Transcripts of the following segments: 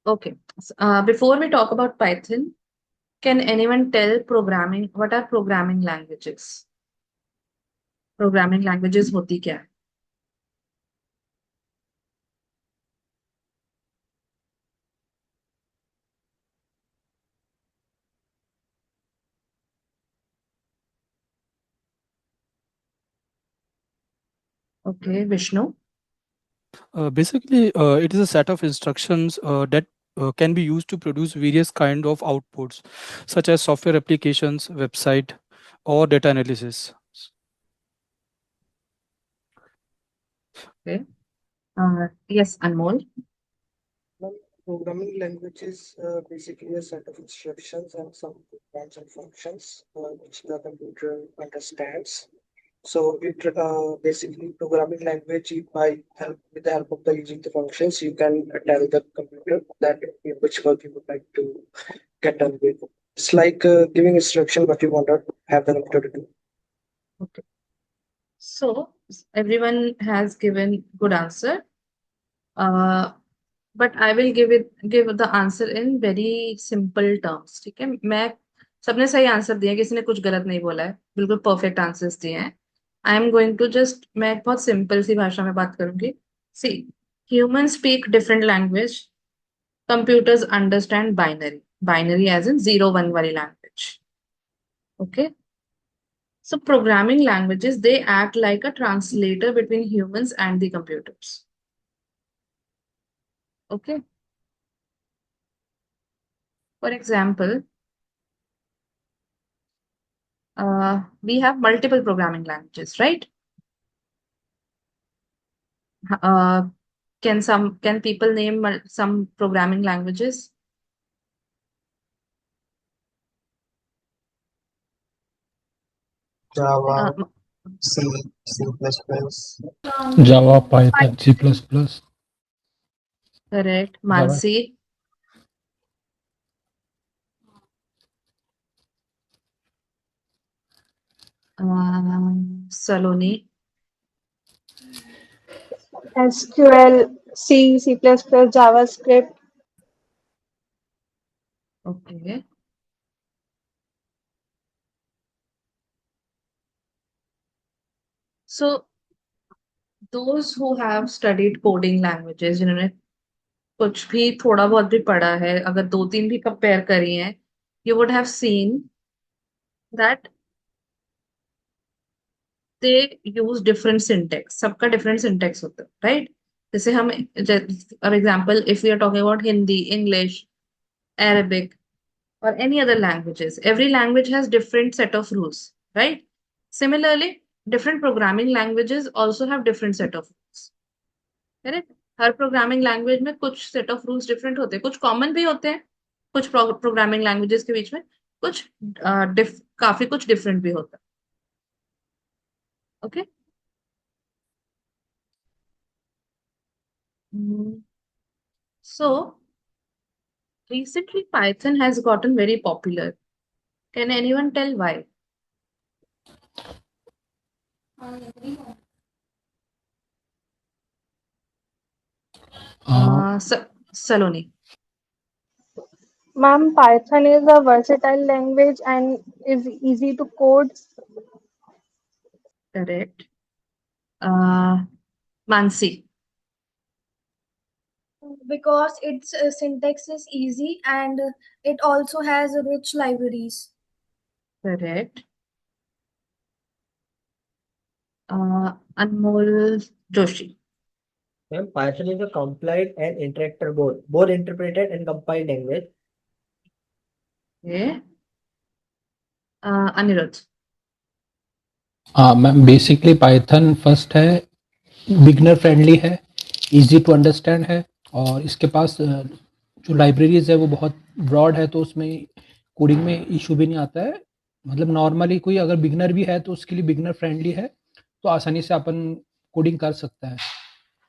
Okay. Before we talk about Python, can anyone tell programming, what are programming languages? Programming languages होती क्या है? Okay, Vishnu. Basically, it is a set of instructions that can be used to produce various kind of outputs, such as software applications, website, or data analysis. Okay. Yes, Anmol. Well, programming language is basically a set of instructions and some programs and functions which the computer understands. So it basically programming language by help with the help of the using the functions you can tell the computer that which work you would like to get done with. It's like giving instruction what you want to have the computer to do. Okay. So everyone has given good answer. Uh, but I will give the answer in very simple terms. ठीक है, मैं सबने सही answer दिया, किसी ने कुछ गलत नहीं बोला है, बिल्कुल परफेक्ट आंसर्स दिए हैं. I am going to just, मैं एक बहुत सिंपल सी भाषा में बात करूंगी. See, human speak different language, computers understand binary. Binary as in 0 1 वाली language. Okay. So programming languages, they act like a translator between humans and the computers. Okay. For example, we have multiple programming languages, right? Uh, can people name some programming languages? Java, Uh, C, C++. Java, Python, C++, correct. Java. Mansi. Saloni. SQL, C, C++, JavaScript. Okay. So those who have studied coding languages, जिन्होंने कुछ भी थोड़ा बहुत भी पढ़ा है, अगर दो तीन भी कंपेयर करी हैं, you would have seen that they use different syntax. सबका different syntax होता है, right? जैसे हम, for example, if we are talking about Hindi, English, Arabic, or any other languages, every language has different set of rules, right? Similarly, different programming languages also have different set of rules, correct? Her programming language में कुछ set of rules different होते हैं, कुछ common भी होते हैं, कुछ programming languages के बीच में कुछ काफी कुछ डिफरेंट भी होता है. Okay. So recently Python has gotten very popular. Can anyone tell why? Saloni. Ma'am, Python is a versatile language and is easy to code. Correct. Mansi. Because its syntax is easy and it also has rich libraries. Correct. Anmol Joshi. Ma'am, Python is a compiled and interactor both interpreted and compiled language. Okay. Anirudh. Ma'am basically Python first है, beginner friendly है, easy to understand है, और इसके पास जो libraries है वो बहुत broad है, तो उसमें कोडिंग में इशू भी नहीं आता है. मतलब नॉर्मली कोई अगर बिगनर भी है तो उसके लिए बिगनर फ्रेंडली है, तो आसानी से अपन कोडिंग कर सकता है.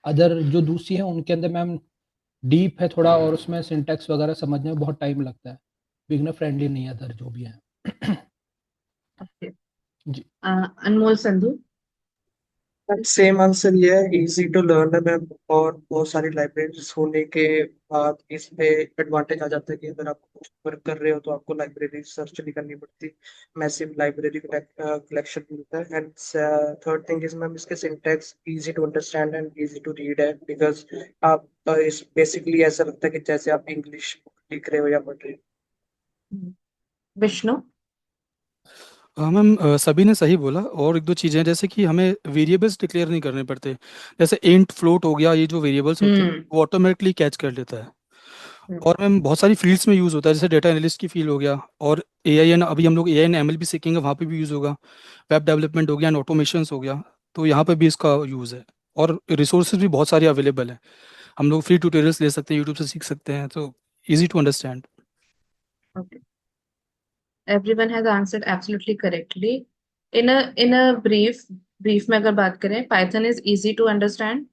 अदर जो दूसरी है उनके अंदर मैम डीप है थोड़ा, और उसमें सिंटैक्स वगैरह समझने में बहुत टाइम लगता है. बिगनर फ्रेंडली नहीं है अदर जो भी है. Okay. जी. Anmol Sandhu. सेम आंसर ये है, इजी टू लर्न है मैम। और बहुत सारी लाइब्रेरीज होने के बाद इस पे एडवांटेज आ जाता है कि अगर आप कुछ वर्क कर रहे हो तो आपको लाइब्रेरी सर्च नहीं करनी पड़ती, मैसिव लाइब्रेरी कलेक्शन मिलता है। And third thing is ma'am, इसके syntax easy to understand and easy to read है, बिकॉज आप इस बेसिकली ऐसा लगता है कि जैसे आप इंग्लिश लिख रहे हो या पढ़ रहे हो। विष्णु? मैम सभी ने सही बोला। और एक दो चीज़ें हैं, जैसे कि हमें वेरिएबल्स डिक्लेयर नहीं करने पड़ते। जैसे इंट फ्लोट हो गया, ये जो वेरिएबल्स होते हैं हम्म वो ऑटोमेटिकली कैच कर लेता है। हम्म और मैम बहुत सारी फील्ड्स में यूज़ होता है, जैसे डेटा एनालिस्ट की फील्ड हो गया, और एआई एन, अभी हम लोग एआई एंड एमएल भी सीखेंगे, वहाँ पे भी यूज़ होगा। वेब डेवलपमेंट हो गया एंड ऑटोमेशंस हो गया, तो यहाँ पे भी इसका यूज़ है। और रिसोर्सेज भी बहुत सारे अवेलेबल हैं, हम लोग फ्री ट्यूटोरियल्स ले सकते हैं, यूट्यूब से सीख सकते हैं, तो easy to understand. Okay. Everyone has answered absolutely correctly. In a brief में अगर बात करें, Python is easy to understand.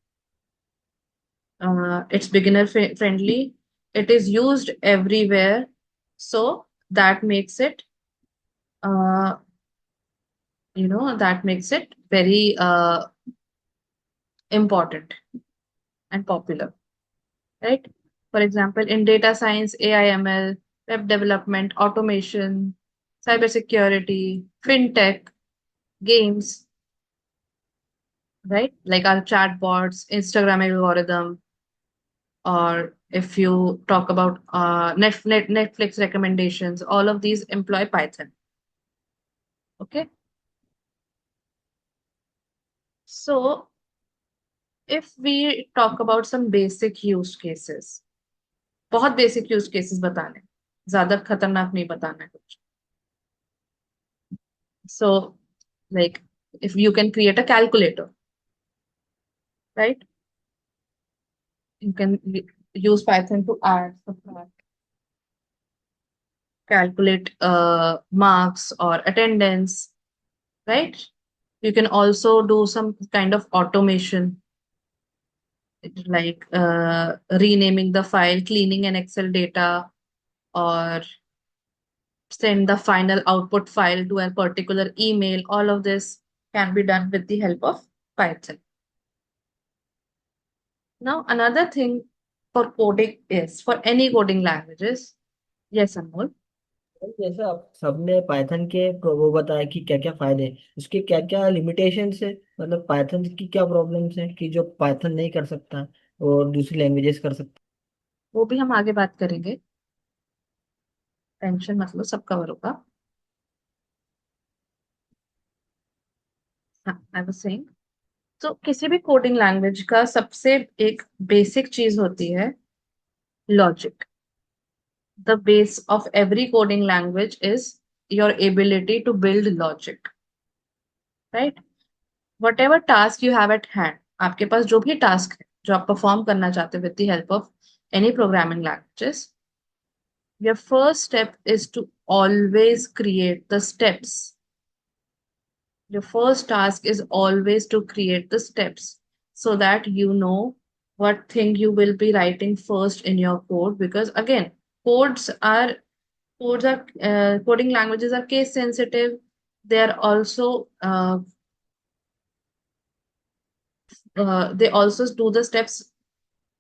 It's beginner friendly. It is used everywhere, so that makes it uh, that makes it very important and popular, right? For example, in data science, AI, ML, web development, automation, cybersecurity, fintech, games, right? Like our chatbots, Instagram algorithm, or if you talk about Netflix recommendations, all of these employ Python. Okay. So if we talk about some basic use cases, बहुत basic use cases बताने, ज्यादा खतरनाक नहीं बताना है कुछ. So like if you can create a calculator, right? You can use Python to add, subtract, calculate marks or attendance, right? You can also do some kind of automation, like renaming the file, cleaning an Excel data, or send the final output file to a particular email. All of this can be done with the help of Python. Now, another thing for coding is, for any coding languages, yes, Anmol. जैसे आप सबने Python के वो बताया कि क्या क्या फायदे हैं, उसके क्या क्या लिमिटेशंस है, मतलब पाइथन की क्या प्रॉब्लम्स है कि जो पाइथन नहीं कर सकता और दूसरी लैंग्वेजेस कर सकता। वो भी हम आगे बात करेंगे, टेंशन मत लो, सब कवर होगा. हाँ, आई वाज सेइंग, तो किसी भी कोडिंग लैंग्वेज का सबसे एक बेसिक चीज होती है logic. The base of every coding language is your ability to build logic, right? Whatever task you have at hand, आपके पास जो भी task है जो आप perform करना चाहते हो with the help of any programming languages, your first step is to always create the steps. Your first task is always to create the steps so that you know what thing you will be writing first in your code, because again, codes are coding languages are case sensitive. They are also they also do the steps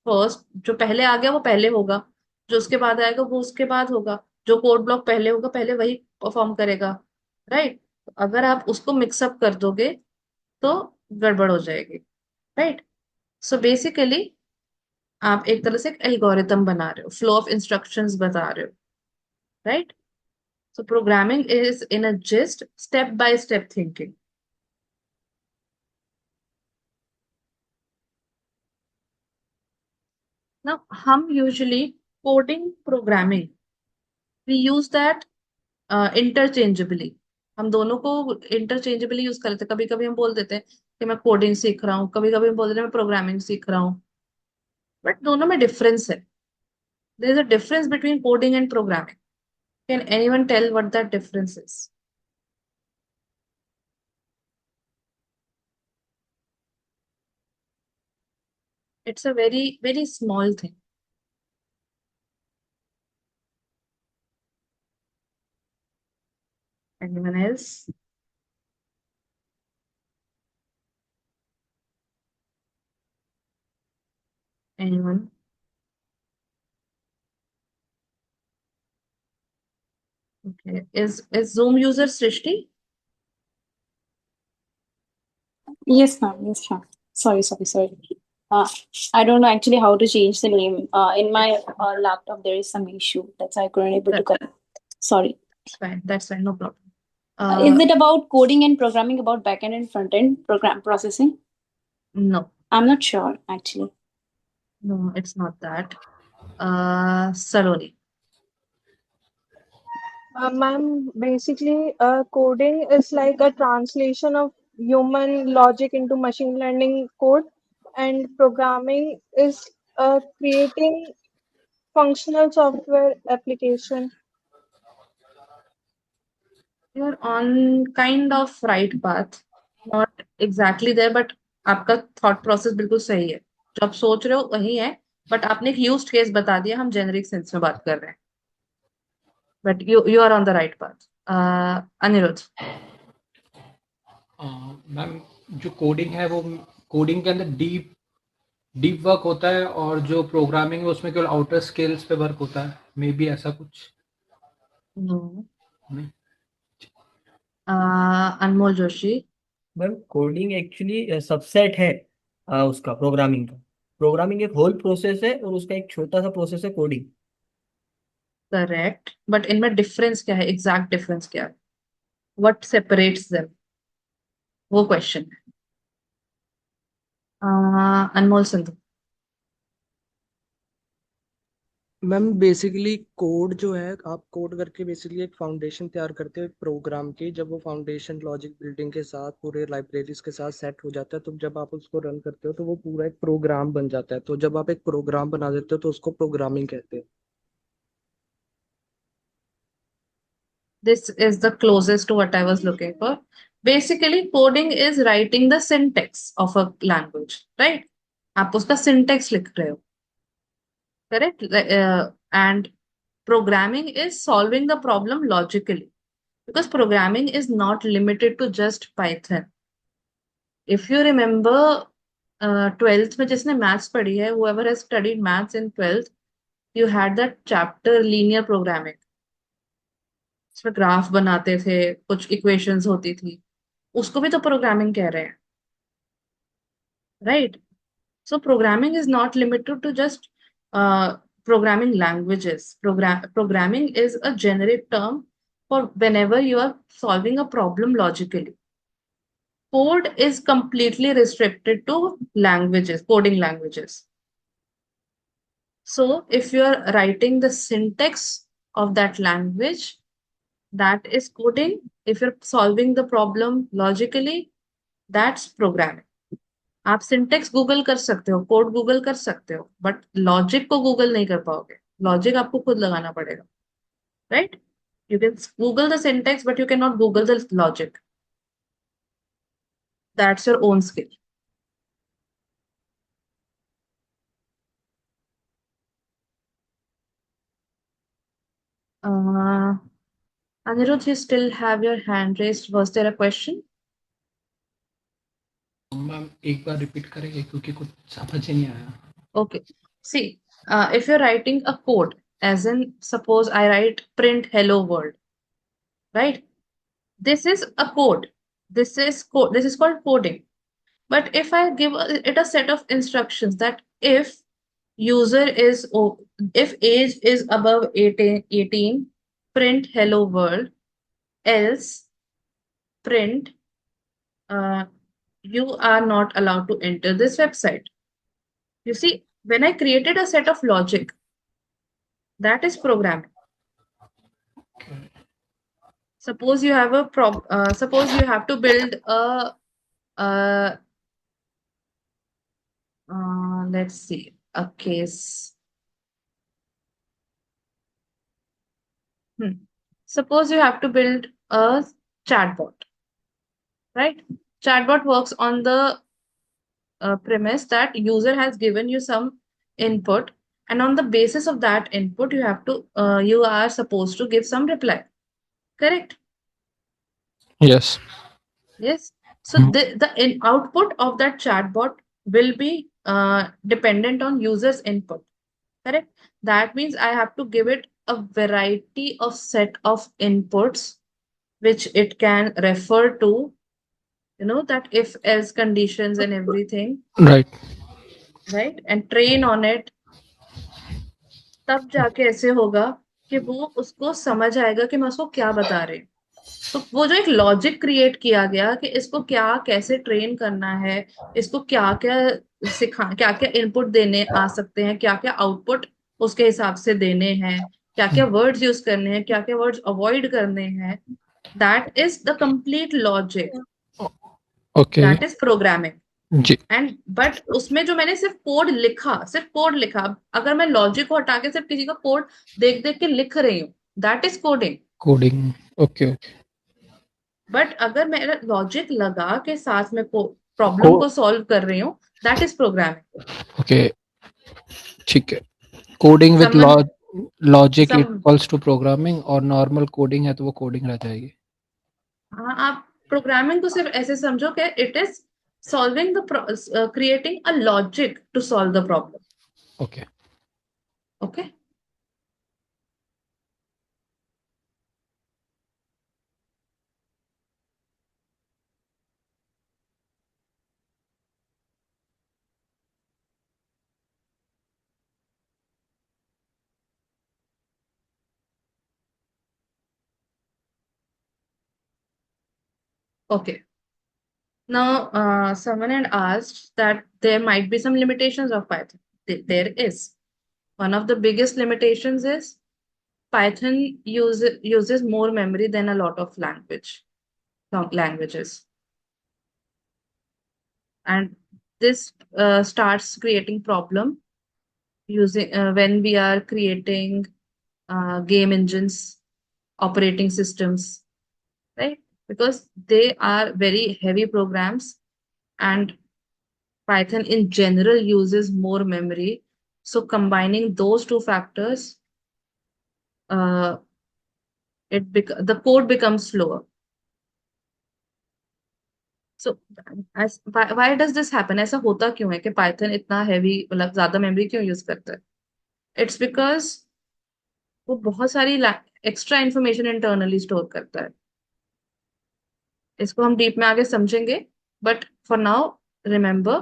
first. जो पहले आ गया वो पहले होगा, जो उसके बाद आएगा वो उसके बाद होगा, जो कोड ब्लॉक पहले होगा पहले वही परफॉर्म करेगा, राइट? अगर आप उसको मिक्सअप कर दोगे तो गड़बड़ हो जाएगी, राइट? सो बेसिकली आप एक तरह से एक एल्गोरिथम बना रहे हो, फ्लो ऑफ इंस्ट्रक्शंस बता रहे हो, right? So programming is in a gist step by step thinking. Now, हम usually coding programming, we use that interchangeably. हम दोनों को interchangeably यूज करते हैं. कभी कभी हम बोल देते हैं कि मैं कोडिंग सीख रहा हूँ, कभी कभी हम बोल देते हैं मैं प्रोग्रामिंग सीख रहा हूँ, बट दोनों में डिफरेंस है. There is a difference between coding and programming. Can anyone tell what that difference is? It's a very very small thing. Anyone else? Anyone? Okay. Is Zoom user Srishti? Yes, ma'am. Yes, ma'am. Sorry. Uh, I don't know actually how to change the name. In my laptop, there is some issue. That's why I couldn't able to That, connect. Sorry. that's fine, no problem. Is it about coding and programming about backend and front end program processing? No, I'm not sure actually. no, it's not that. Saloni. Ma'am, basically, coding is like a translation of human logic into machine learning code, and programming is creating functional software application. You're on kind of right path. Not exactly there, but आपका thought process बिल्कुल सही है. जो आप सोच रहे हो वही है, but आपने एक used case बता दिया, हम generic sense में बात कर रहे हैं. But you are on the right path. Anirudh. Ma'am जो कोडिंग है वो कोडिंग के अंदर डीप वर्क होता है और जो प्रोग्रामिंग है उसमें केवल आउटर स्केल्स पे वर्क होता है, मे बी ऐसा कुछ No. नहीं. Anmol Joshi. Ma'am coding actually subset है उसका प्रोग्रामिंग का। प्रोग्रामिंग एक होल प्रोसेस है और उसका एक छोटा सा प्रोसेस है कोडिंग। करेक्ट, बट इनमें डिफरेंस क्या है? एग्जैक्ट डिफरेंस क्या है? What separates them? वो क्वेश्चन है. अनमोल सिंधु. मैम बेसिकली कोड जो है, आप कोड करके बेसिकली एक फाउंडेशन तैयार करते हो एक प्रोग्राम की। जब वो फाउंडेशन लॉजिक बिल्डिंग के साथ पूरे लाइब्रेरीज के साथ सेट हो जाता है, तो जब आप उसको रन करते हो तो वो पूरा एक प्रोग्राम बन जाता है। तो जब आप एक प्रोग्राम बना देते हो तो उसको प्रोग्रामिंग कहते हैं। This is the closest to what I was looking for. Basically, coding is writing the syntax of a language, right? आप उसका syntax लिख रहे हो, correct? And programming is solving the problem logically, because programming is not limited to just Python. If you remember, 12th में जिसने maths पढ़ी है, whoever has studied maths in 12th, you had that chapter linear programming. इसमें graph बनाते थे, कुछ equations होती थी, उसको भी तो प्रोग्रामिंग कह रहे हैं, right? So programming is not limited to just programming languages. Programming is a generic term for whenever you are solving a problem logically. Code is completely restricted to languages, coding languages. So if you are writing the syntax of that language, that is coding. If you're solving the problem logically, that's programming. आप syntax Google कर सकते हो, code Google कर सकते हो, but logic को Google नहीं कर पाओगे. लॉजिक आपको खुद लगाना पड़ेगा, right? You can Google the syntax but you can not Google the logic. That's your own skill. Anirudh, you still have your hand raised. Was there a question? Ma'am एक बार repeat करेंगे क्योंकि कुछ समझ ही नहीं आया. Okay. See, if you're writing a code, as in, suppose I write print hello world, right? This is a code. This is code. This is called coding. But if I give it a set of instructions that if user is, if age is above 18, print hello world, else print, you are not allowed to enter this website. You see, when I created a set of logic, that is programming. Suppose you have suppose you have to build a let's see, a case. Suppose you have to build a chatbot, right? Chatbot works on the premise that user has given you some input, and on the basis of that input, you are supposed to give some reply. Correct? Yes. Yes. So the output of that chatbot will be dependent on user's input. Correct? That means I have to give it a variety of set of inputs which it can refer to, that if else conditions and everything, Right. right? And train on it. तब जाके ऐसे होगा कि वो उसको समझ आएगा कि मैं उसको क्या बता रही हूँ। तो वो जो एक लॉजिक क्रिएट किया गया कि इसको क्या कैसे ट्रेन करना है, इसको क्या क्या क्या क्या इनपुट देने आ सकते हैं, क्या क्या आउटपुट उसके हिसाब से देने हैं, क्या क्या वर्ड्स यूज करने हैं, क्या क्या वर्ड्स अवॉइड करने हैं, that is the complete logic, okay that is programming. जी। एंड बट उसमें जो मैंने सिर्फ कोड लिखा, अगर मैं लॉजिक को हटा के सिर्फ किसी का कोड देख देख के लिख रही हूँ, that is coding. Coding. Okay but अगर मेरा लॉजिक लगा के साथ में प्रॉब्लम को सॉल्व कर रही हूँ, दैट इज प्रोग्रामिंग। ओके ठीक है। कोडिंग विद समझ logic sum equals to programming, और नॉर्मल कोडिंग है तो वो कोडिंग रह जाएगी। हाँ, आप प्रोग्रामिंग को सिर्फ ऐसे समझो कि it is solving creating a logic to solve the problem. Okay okay. Okay. Now, someone had asked that there might be some limitations of Python. There is. One of the biggest limitations is Python uses more memory than a lot of languages. And this starts creating problem using when we are creating game engines, operating systems, right? Because they are very heavy programs, and Python in general uses more memory. So combining those two factors, uh, the code becomes slower. So why does this happen? ऐसा होता क्यों है कि Python इतना heavy, मतलब ज्यादा memory क्यों use करता है? It's because वो बहुत सारी एक्स्ट्रा इंफॉर्मेशन इंटरनली स्टोर करता है। इसको हम डीप में आगे समझेंगे, but for now remember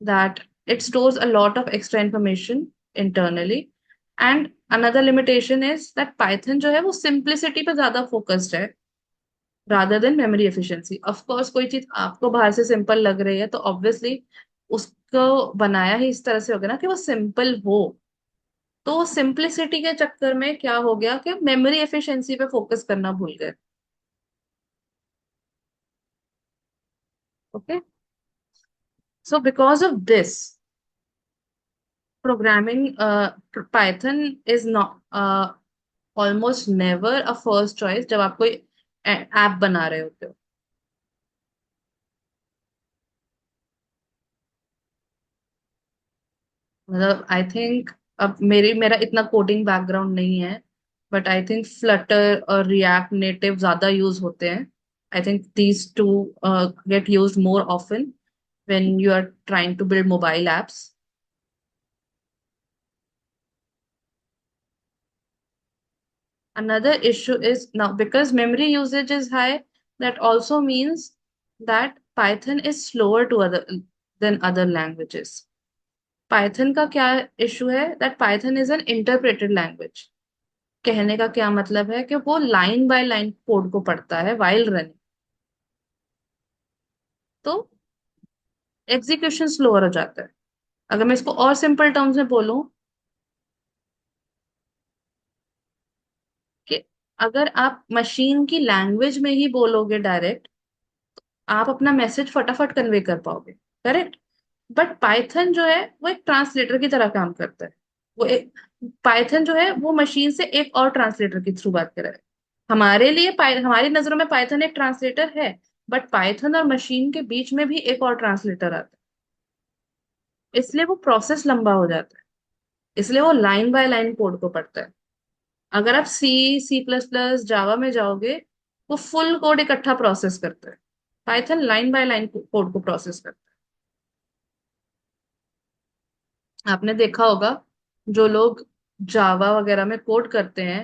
that it stores a lot of extra information internally. And another limitation is that Python जो है वो सिंप्लिसिटी पे ज्यादा फोकस्ड है rather than memory efficiency. Of course कोई चीज आपको बाहर से सिंपल लग रही है तो ऑब्वियसली उसको बनाया ही इस तरह से होगा ना कि वो सिंपल हो। तो सिंप्लिसिटी के चक्कर में क्या हो गया कि मेमोरी एफिशिएंसी पे फोकस करना भूल गए। Okay, so because of this programming, Python is not almost never a first choice जब आप कोई ऐप बना रहे होते हो। मतलब आई थिंक, अब मेरा इतना कोडिंग बैकग्राउंड नहीं है, बट आई थिंक फ्लटर और रिएक्ट नेटिव ज्यादा यूज होते हैं। I think these two get used more often when you are trying to build mobile apps. Another issue is now because memory usage is high, that also means that Python is slower than other languages. Python का क्या issue है? That Python is an interpreted language. कहने का क्या मतलब है कि वो लाइन बाय लाइन कोड को पढ़ता है while running, तो एग्जीक्यूशन स्लोअर हो जाता है। अगर मैं इसको और सिंपल टर्म्स में बोलूं कि अगर आप मशीन की लैंग्वेज में ही बोलोगे डायरेक्ट, आप अपना मैसेज फटाफट कन्वे कर पाओगे, करेक्ट। बट पाइथन जो है वो एक ट्रांसलेटर की तरह काम करता है। वो एक पाइथन जो है वो मशीन से एक और ट्रांसलेटर के थ्रू बात कर रहा है। हमारे लिए हमारी नजरों में पाइथन एक ट्रांसलेटर है, बट पाइथन और मशीन के बीच में भी एक और ट्रांसलेटर आता है, इसलिए वो प्रोसेस लंबा हो जाता है, इसलिए वो लाइन बाय लाइन कोड को पढ़ता है। अगर आप C++, जावा में जाओगे, वो फुल कोड इकट्ठा प्रोसेस करता है। Python line by line code को प्रोसेस करता है। आपने देखा होगा जो लोग जावा वगैरह में कोड करते हैं,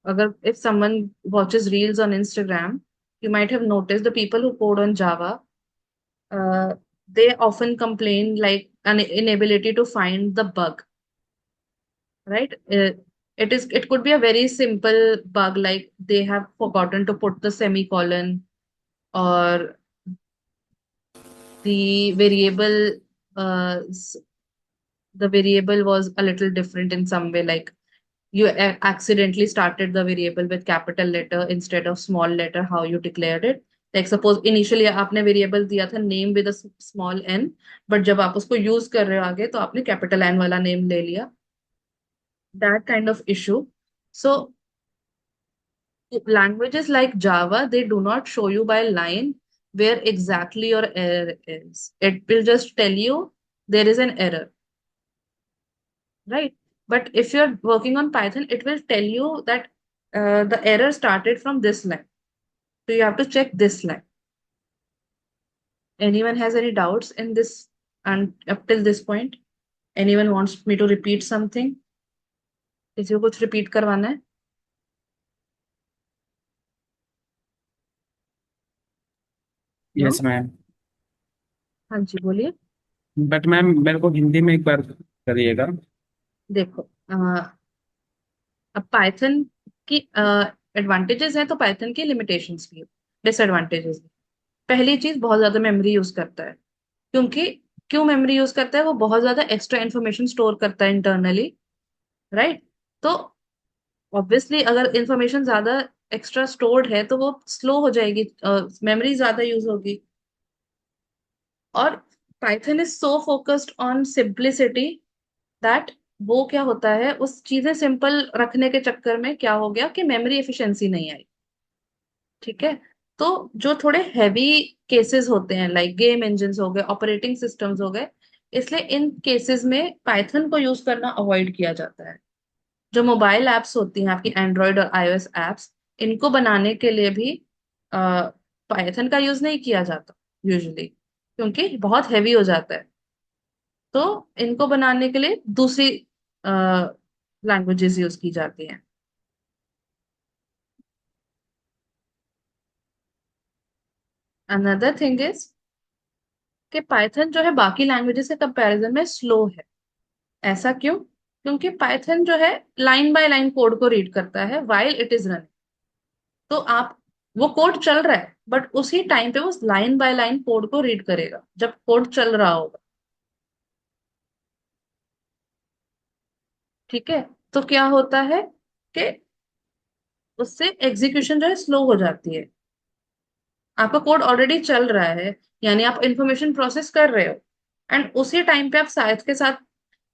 अगर if someone watches reels on Instagram, you might have noticed the people who code on Java, uh, they often complain like an inability to find the bug, right? It could be a very simple bug like they have forgotten to put the semicolon, or the variable uh, s- the variable was a little different in some way, like you accidentally started the variable with capital letter instead of small letter, how you declared it. Like suppose initially आपने variable दिया था name with a small n, but जब आप उसको use कर रहे हो आगे तो आपने capital N वाला name ले लिया. That kind of issue. So languages like Java, they do not show you by line where exactly your error is. It will just tell you there is an error, right? But if you're working on Python, it will tell you that the error started from this line. So you have to check this line. Anyone has any doubts in this and up till this point? Anyone wants me to repeat something? किसी को कुछ repeat करवाना है? No? Yes ma'am. हाँ जी बोलिए. But ma'am मेरे को हिंदी में एक बार करिएगा। देखो अब पाइथन की एडवांटेजेस हैं तो पाइथन की लिमिटेशंस भी है, डिसएडवांटेजेस भी. पहली चीज बहुत ज्यादा मेमोरी यूज करता है. क्योंकि क्यों मेमोरी यूज करता है? वो बहुत ज्यादा एक्स्ट्रा इन्फॉर्मेशन स्टोर करता है इंटरनली, राइट? तो ऑब्वियसली अगर इंफॉर्मेशन ज्यादा एक्स्ट्रा स्टोर्ड है तो वो स्लो हो जाएगी, मेमोरी ज्यादा यूज होगी. और Python is so focused on simplicity that वो क्या होता है, उस चीजें सिंपल रखने के चक्कर में क्या हो गया कि मेमोरी एफिशिएंसी नहीं आई. ठीक है. तो जो थोड़े हैवी केसेस होते हैं लाइक गेम इंजन्स हो गए, ऑपरेटिंग सिस्टम्स हो गए, इसलिए इन केसेस में पाइथन को यूज करना अवॉइड किया जाता है. जो मोबाइल एप्स होती हैं आपकी एंड्रॉयड और आईओएस एप्स, इनको बनाने के लिए भी पाइथन का यूज नहीं किया जाता यूजुअली, क्योंकि बहुत हैवी हो जाता है. तो इनको बनाने के लिए दूसरी लैंग्वेजेस यूज की जाती हैं. अनदर थिंग इज कि पाइथन जो है बाकी लैंग्वेजेस के कंपैरिजन में स्लो है. ऐसा क्यों? क्योंकि पाइथन जो है लाइन बाय लाइन कोड को रीड करता है व्हाइल इट इज रनिंग. तो आप वो कोड चल रहा है बट उसी टाइम पे वो लाइन बाय लाइन कोड को रीड करेगा जब कोड चल रहा होगा. ठीक है. तो क्या होता है कि उससे एग्जीक्यूशन जो है स्लो हो जाती है. आपका कोड ऑलरेडी चल रहा है, यानी आप इंफॉर्मेशन प्रोसेस कर रहे हो, एंड उसी टाइम पे आप साथ के साथ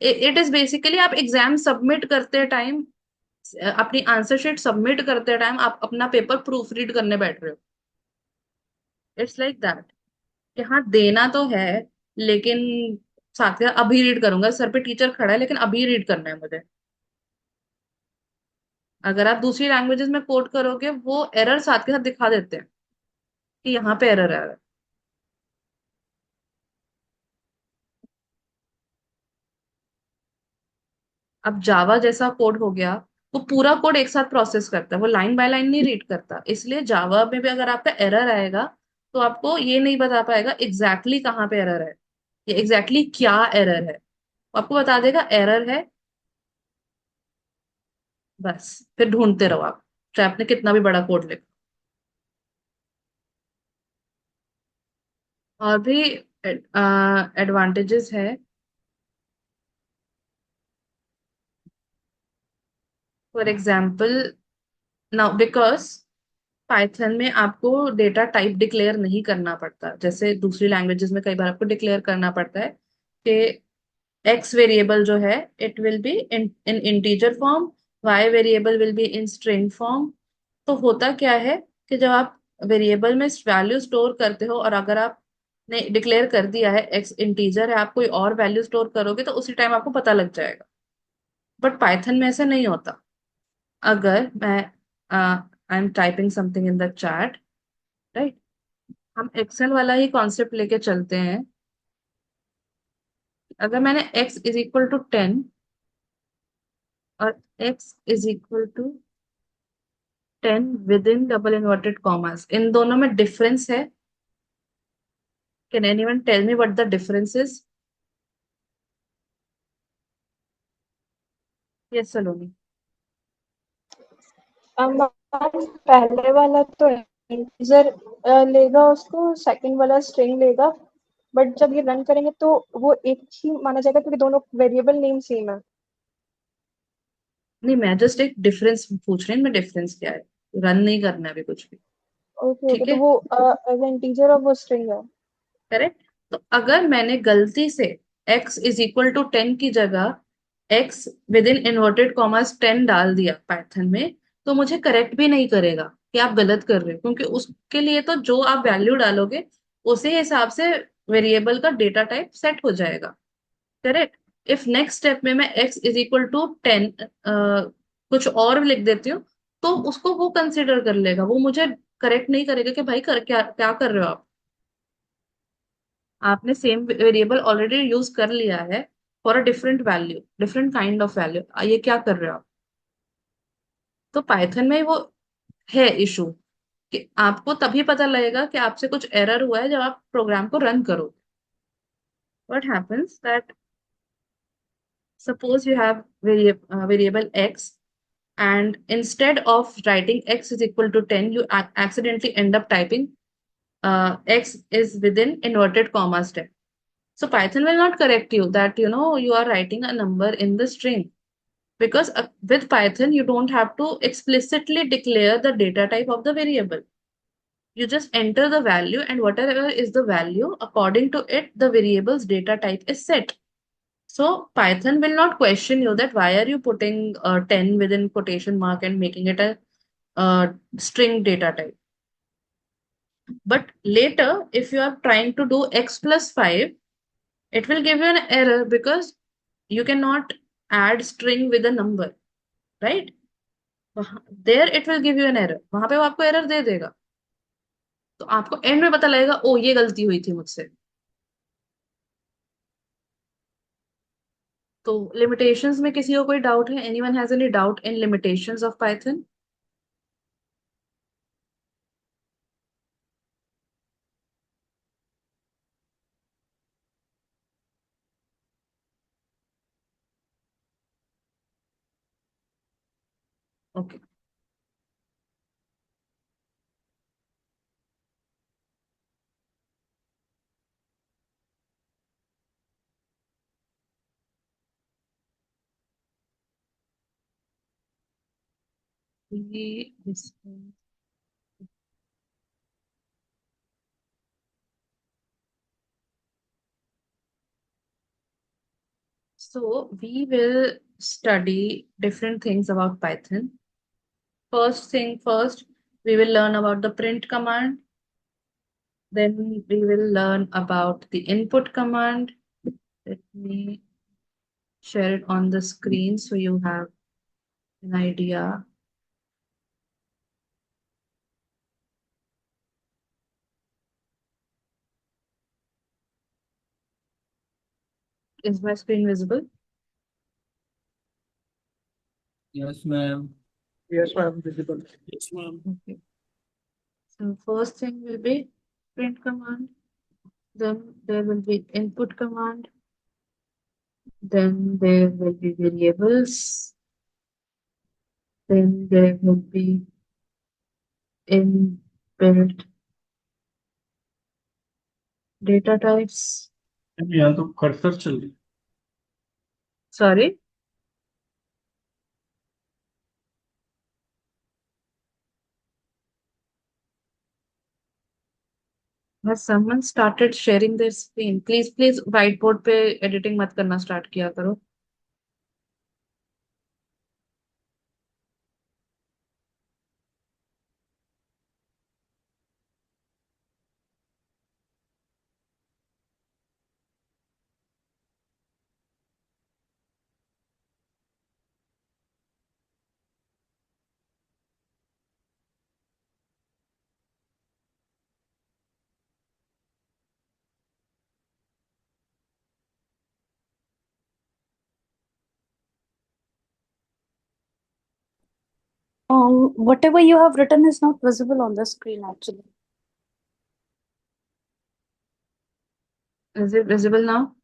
इट इज बेसिकली आप एग्जाम सबमिट करते टाइम, अपनी आंसर शीट सबमिट करते टाइम आप अपना पेपर प्रूफ रीड करने बैठ रहे हो. इट्स लाइक दैट कि हाँ देना तो है, लेकिन साथ के अभी रीड करूंगा, सर पे टीचर खड़ा है लेकिन अभी रीड करना है मुझे. अगर आप दूसरी लैंग्वेजेस में कोड करोगे वो एरर साथ के साथ दिखा देते हैं कि यहाँ पे एरर है. अब जावा जैसा कोड हो गया, वो पूरा कोड एक साथ प्रोसेस करता है, वो लाइन बाय लाइन नहीं रीड करता. इसलिए जावा में भी अगर आपका एरर आएगा तो आपको ये नहीं बता पाएगा एग्जैक्टली कहाँ पे एरर है, ये एग्जैक्टली क्या एरर है. वो आपको बता देगा एरर है, बस फिर ढूंढते रहो आप, चाहे आपने कितना भी बड़ा कोड लिखो. और भी एडवांटेजेस है. For example now because Python में आपको डेटा टाइप डिक्लेयर नहीं करना पड़ता, जैसे दूसरी लैंग्वेजेस में कई बार आपको डिक्लेयर करना पड़ता है कि एक्स वेरिएबल जो है it will be in integer form, y variable will be in string form. तो होता क्या है कि जब आप वेरिएबल में वैल्यू स्टोर करते हो और अगर आप ने डिक्लेयर कर दिया है एक्स इंटीजर है, आप कोई और वैल्यू स्टोर करोगे तो उसी टाइम आपको पता लग जाएगा. बट पाइथन में ऐसा नहीं होता. अगर मैं I am typing something in the chat, right, हम एक्सेल वाला ही कॉन्सेप्ट लेके चलते हैं अगर मैंने x इज इक्वल टू 10 और x is equal to 10 within double inverted commas, इन दोनों में डिफरेंस है? Can anyone tell me what the difference is? Yes Saloni. पहले वाला तो इंटीजर लेगा, उसको सेकंड वाला स्ट्रिंग लेगा, बट जब ये रन करेंगे तो वो एक ही माना जाएगा क्योंकि दोनों वेरिएबल नेम सेम है। नहीं, मैं जस्ट एक डिफरेंस पूछ रही हूँ, मैं डिफरेंस क्या है, रन नहीं करना है अभी कुछ भी। ओके ओके, ठीक तो है, वो एज इंटीजर और वो स्ट्रिंग है। करेक्ट। तो अगर मैंने गलती से x इज इक्वल टू 10 की जगह x with in inverted commas 10 डाल दिया पाइथन में, तो मुझे करेक्ट भी नहीं करेगा कि आप गलत कर रहे हो, क्योंकि उसके लिए तो जो आप वैल्यू डालोगे उसी हिसाब से वेरिएबल का डेटा टाइप सेट हो जाएगा। करेक्ट। इफ नेक्स्ट स्टेप में मैं x इज इक्वल टू 10 कुछ और लिख देती हूँ, तो उसको वो कंसिडर कर लेगा, वो मुझे करेक्ट नहीं करेगा कि भाई क्या क्या कर रहे हो आप। आपने सेम वेरिएबल ऑलरेडी यूज कर लिया है for a different value, different kind of value, ये क्या कर रहे हो आप। तो पाइथन में वो है इशू कि आपको तभी पता लगेगा कि आपसे कुछ एरर हुआ है जब आप प्रोग्राम को रन करो। What happens that suppose you have variable x, and instead of writing x is equal to 10, you accidentally end up typing x is within inverted commas 10. So Python will not correct you that you are writing a number in the string, because with Python you don't have to explicitly declare the data type of the variable. You just enter the value, and whatever is the value, according to it the variable's data type is set. So Python will not question you that why are you putting 10 within quotation mark and making it a string data type. But later, if you are trying to do x plus 5, it will give you an error because you cannot add string with a number, right? There it will give you an error. वहां पे वो आपको error दे देगा, तो आपको and में पता लगेगा ओ ये गलती हुई थी मुझसे। तो लिमिटेशंस में किसी को कोई डाउट है? Anyone has any doubt in limitations of Python? Okay. ये So we will study different things about Python. First thing first, we will learn about the print command. Then we will learn about the input command. Let me share it on the screen so you have an idea. Is my screen visible? Yes, ma'am. Yes, ma'am, visible. Yes, ma'am. Okay. So first thing will be print command. Then there will be input command. Then there will be variables. Then there will be inbuilt data types. यहाँ तो cursor चल रही Sorry. Has someone started sharing their screen? Please whiteboard पे editing मत करना start किया करो. Whatever you have written is not visible on the screen actually. Is it visible now?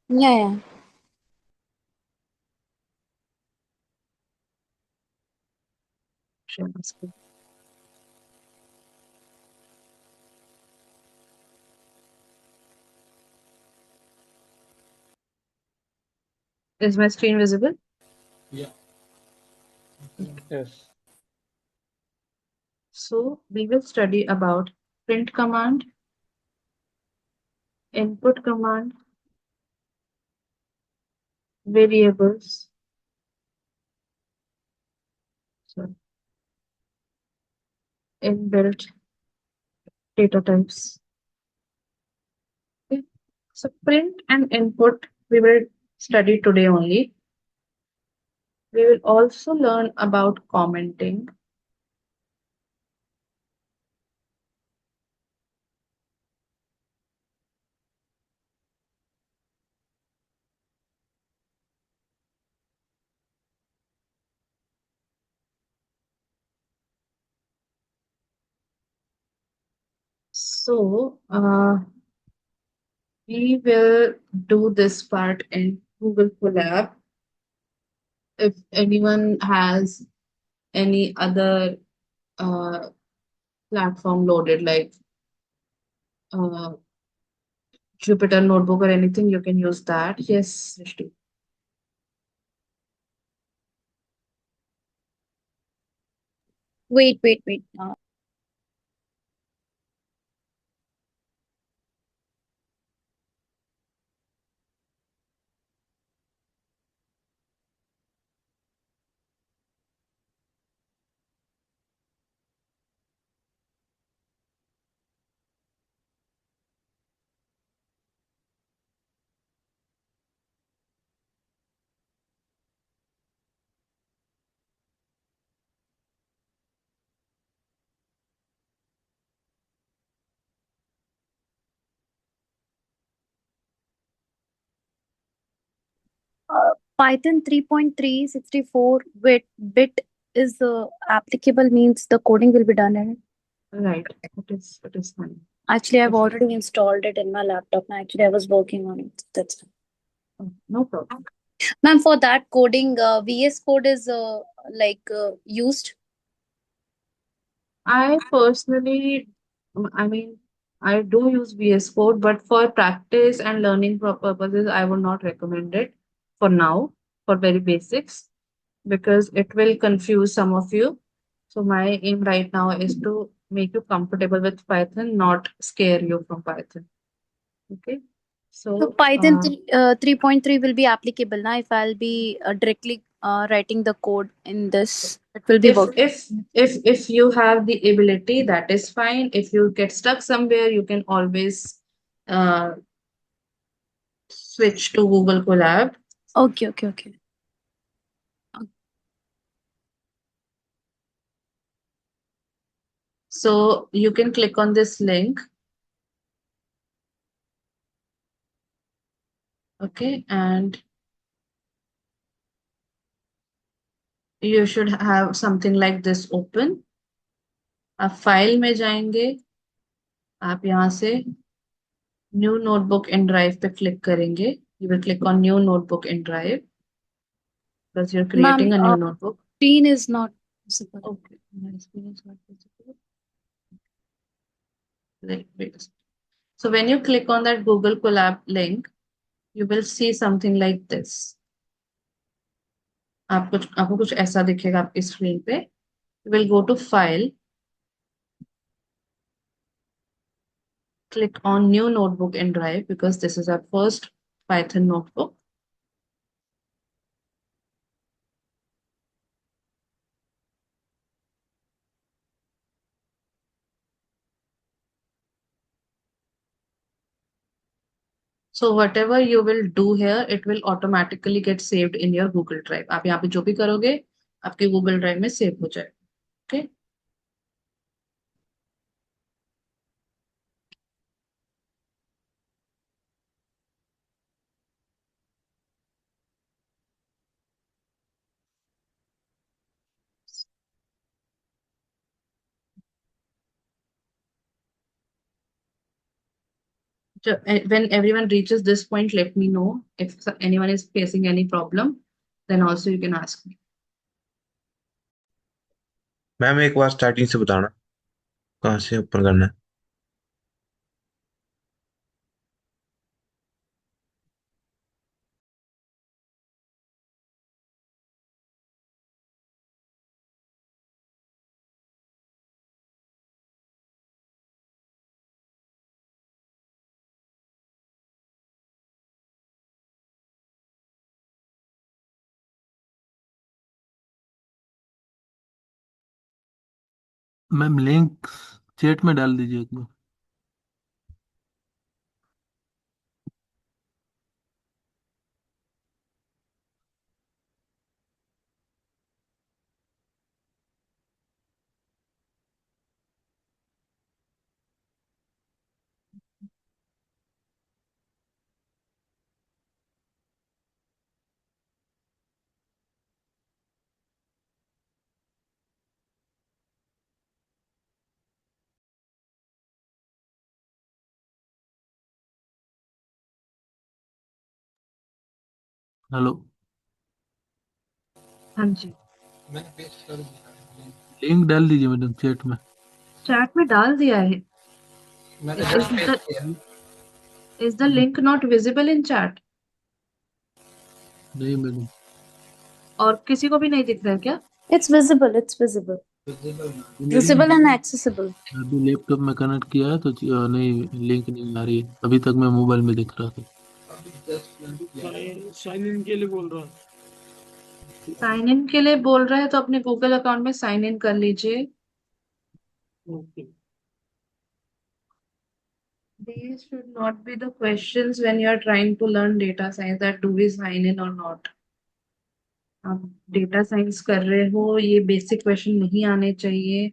Yeah. Share my screen. Is my screen visible? Yes. So we will study about print command, input command, variables, so inbuilt data types. Okay. So print and input we will study today only. We will also learn about commenting. So we will do this part in Google Colab. If anyone has any other platform loaded like Jupyter Notebook or anything, you can use that. Yes, Srishti. Wait. Python 3.364 bit is applicable, means the coding will be done in it. Right. It is fine. Actually, I've Yes. already installed it in my laptop. Now, actually, I was working on it. That's fine. No problem. Ma'am, for that coding, VS Code is used. I personally, I mean, I do use VS Code, but for practice and learning purposes, I would not recommend it for now, for very basics, because it will confuse some of you. So my aim right now is to make you comfortable with Python, not scare you from Python. Okay. So So Python 3.3 will be applicable now if I'll be directly writing the code in this. It will be if working. if you have the ability, that is fine. If you get stuck somewhere, you can always switch to Google Colab. Okay. So you can click on this link. Okay, and you should have something like this open. आप file में जाएंगे, आप यहाँ से new notebook in drive पे click करेंगे. You will click on new notebook in Drive because you're creating Ma'am, a new notebook. screen is not visible. Okay, my screen is not visible. Wait. So when you click on that Google Colab link, you will see something like this. आपको कुछ ऐसा दिखेगा आपकी screen पे. You will go to File, click on New Notebook in Drive because this is our first Python notebook. So whatever you will do here, it will automatically get saved in your Google Drive. आप यहाँ पे जो भी करोगे, आपके Google Drive में save हो जाएगा. Okay. when everyone reaches this point, let me know if anyone is facing any problem. Then also you can ask me. Ma'am एक बार स्टार्टिंग से बताना कहाँ से ओपन करना है। मैम लिंक चैट में डाल दीजिए एक बार। हेलो हाँ जी, लिंक डाल दीजिए मैडम चैट में। चैट में डाल दिया है। Is the link not visible in chat? नहीं मैडम, और किसी को भी नहीं दिख रहा है क्या? It's visible. It's visible. Visible and accessible. अभी लैपटॉप में कनेक्ट किया है तो नहीं लिंक नहीं आ रही है। अभी तक मैं मोबाइल में दिख रहा था। साइन इन के लिए बोल रहा हूँ। साइन इन के लिए बोल रहा है तो अपने गूगल अकाउंट में साइन इन कर लीजिए। Okay. These should not be the questions when you are trying to learn data science, that do we sign in or not. आप डेटा साइंस कर रहे हो, ये बेसिक क्वेश्चन नहीं आने चाहिए।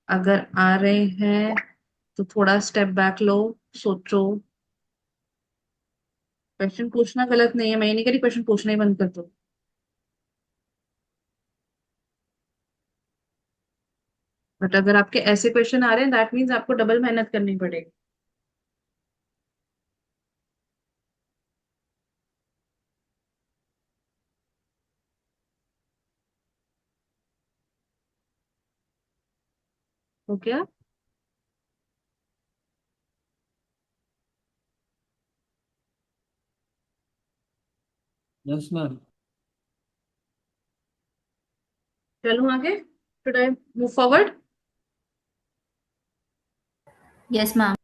अगर आ रहे हैं तो थोड़ा स्टेप बैक लो, सोचो। क्वेश्चन पूछना गलत नहीं है, मैं ये नहीं कह रही क्वेश्चन पूछना ही बंद कर दो। बट अगर आपके ऐसे क्वेश्चन आ रहे हैं दैट मीन्स आपको डबल मेहनत करनी पड़ेगी। तो क्या यस मैम। चलूं आगे? Should I move forward? Yes, ma'am.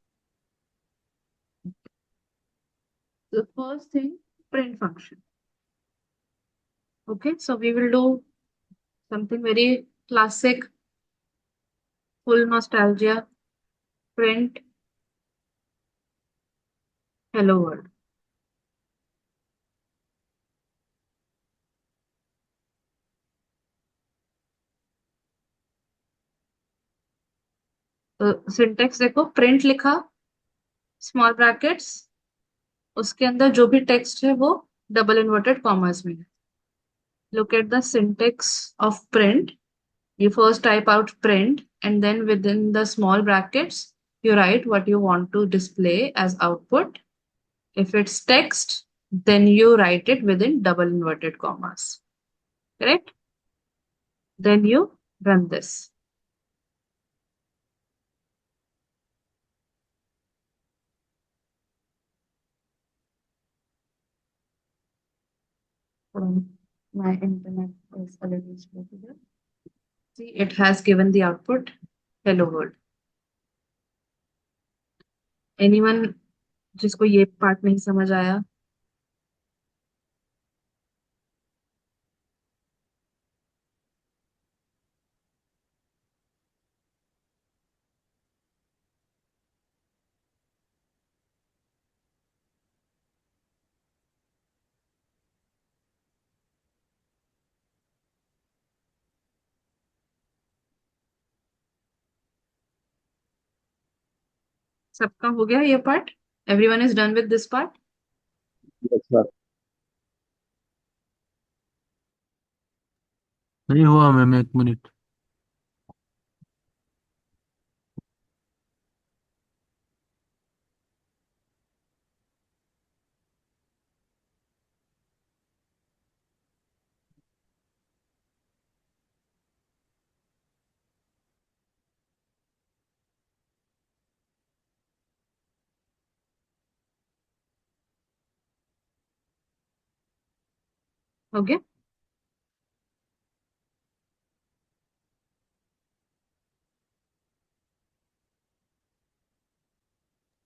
The first thing, print function. Okay, so we will do something very classic, full nostalgia. Print hello world. तो सिंटेक्स देखो, प्रिंट लिखा, स्मॉल ब्रैकेट्स, उसके अंदर जो भी टेक्स्ट है वो डबल इन्वर्टेड कॉमर्स में है। Look at the syntax of print. You first type out print and then within the small brackets, you write what you want to display as output. If it's text, then you write it within double inverted commas. Correct? Then you run this. My internet is a little slow here. See, it has given the output hello world. Anyone जिसको ये part नहीं समझ आया? सबका हो गया ये part? Everyone is done with this part? Yes, sir. नहीं हुआ मैम, एक मिनट। हो गया?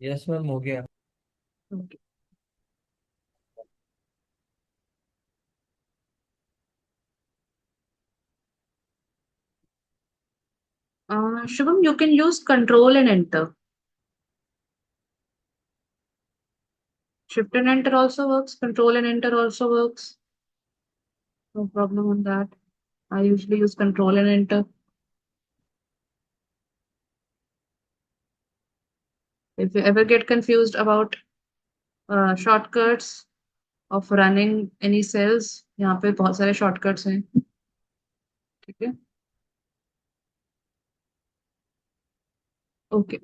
यस मैम, हो गया। Okay. Shubham, you can use control and enter. Shift and enter also works. Control and enter also works. No problem on that. I usually use control and enter. If you ever get confused about shortcuts of running any cells, यहाँ पे बहुत सारे shortcuts हैं. ठीक है? Okay.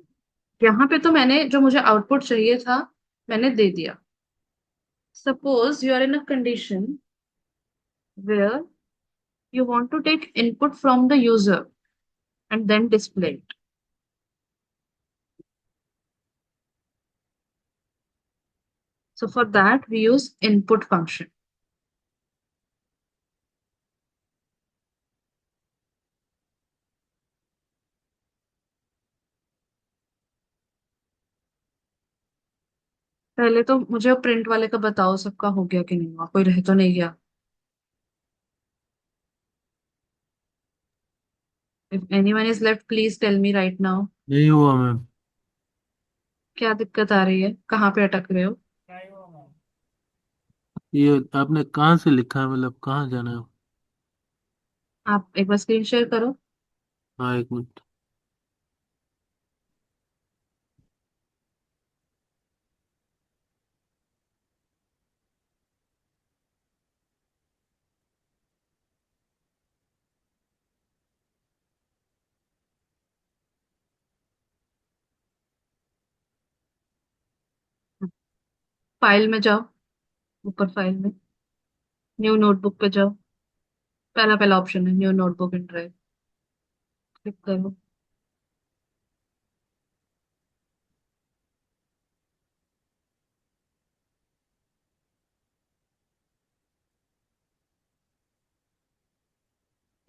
यहाँ पे तो मैंने जो मुझे आउटपुट चाहिए था मैंने दे दिया. Suppose you are in a condition where you want to take input from the user and then display it. So for that we use input function. पहले तो मुझे प्रिंट वाले का बताओ, सबका हो गया कि नहीं हुआ, कोई रह तो नहीं गया. If anyone is left, please tell me right now. नहीं हुआ मैम। क्या दिक्कत आ रही है, कहाँ पे अटक रहे हो? ये आपने कहाँ से लिखा है, मतलब कहाँ जाना है? आप एक बार स्क्रीन शेयर करो. हाँ, एक मिनट। फाइल में जाओ, ऊपर फाइल में न्यू नोटबुक पे जाओ. पहला पहला ऑप्शन है new notebook in drive. Click करो.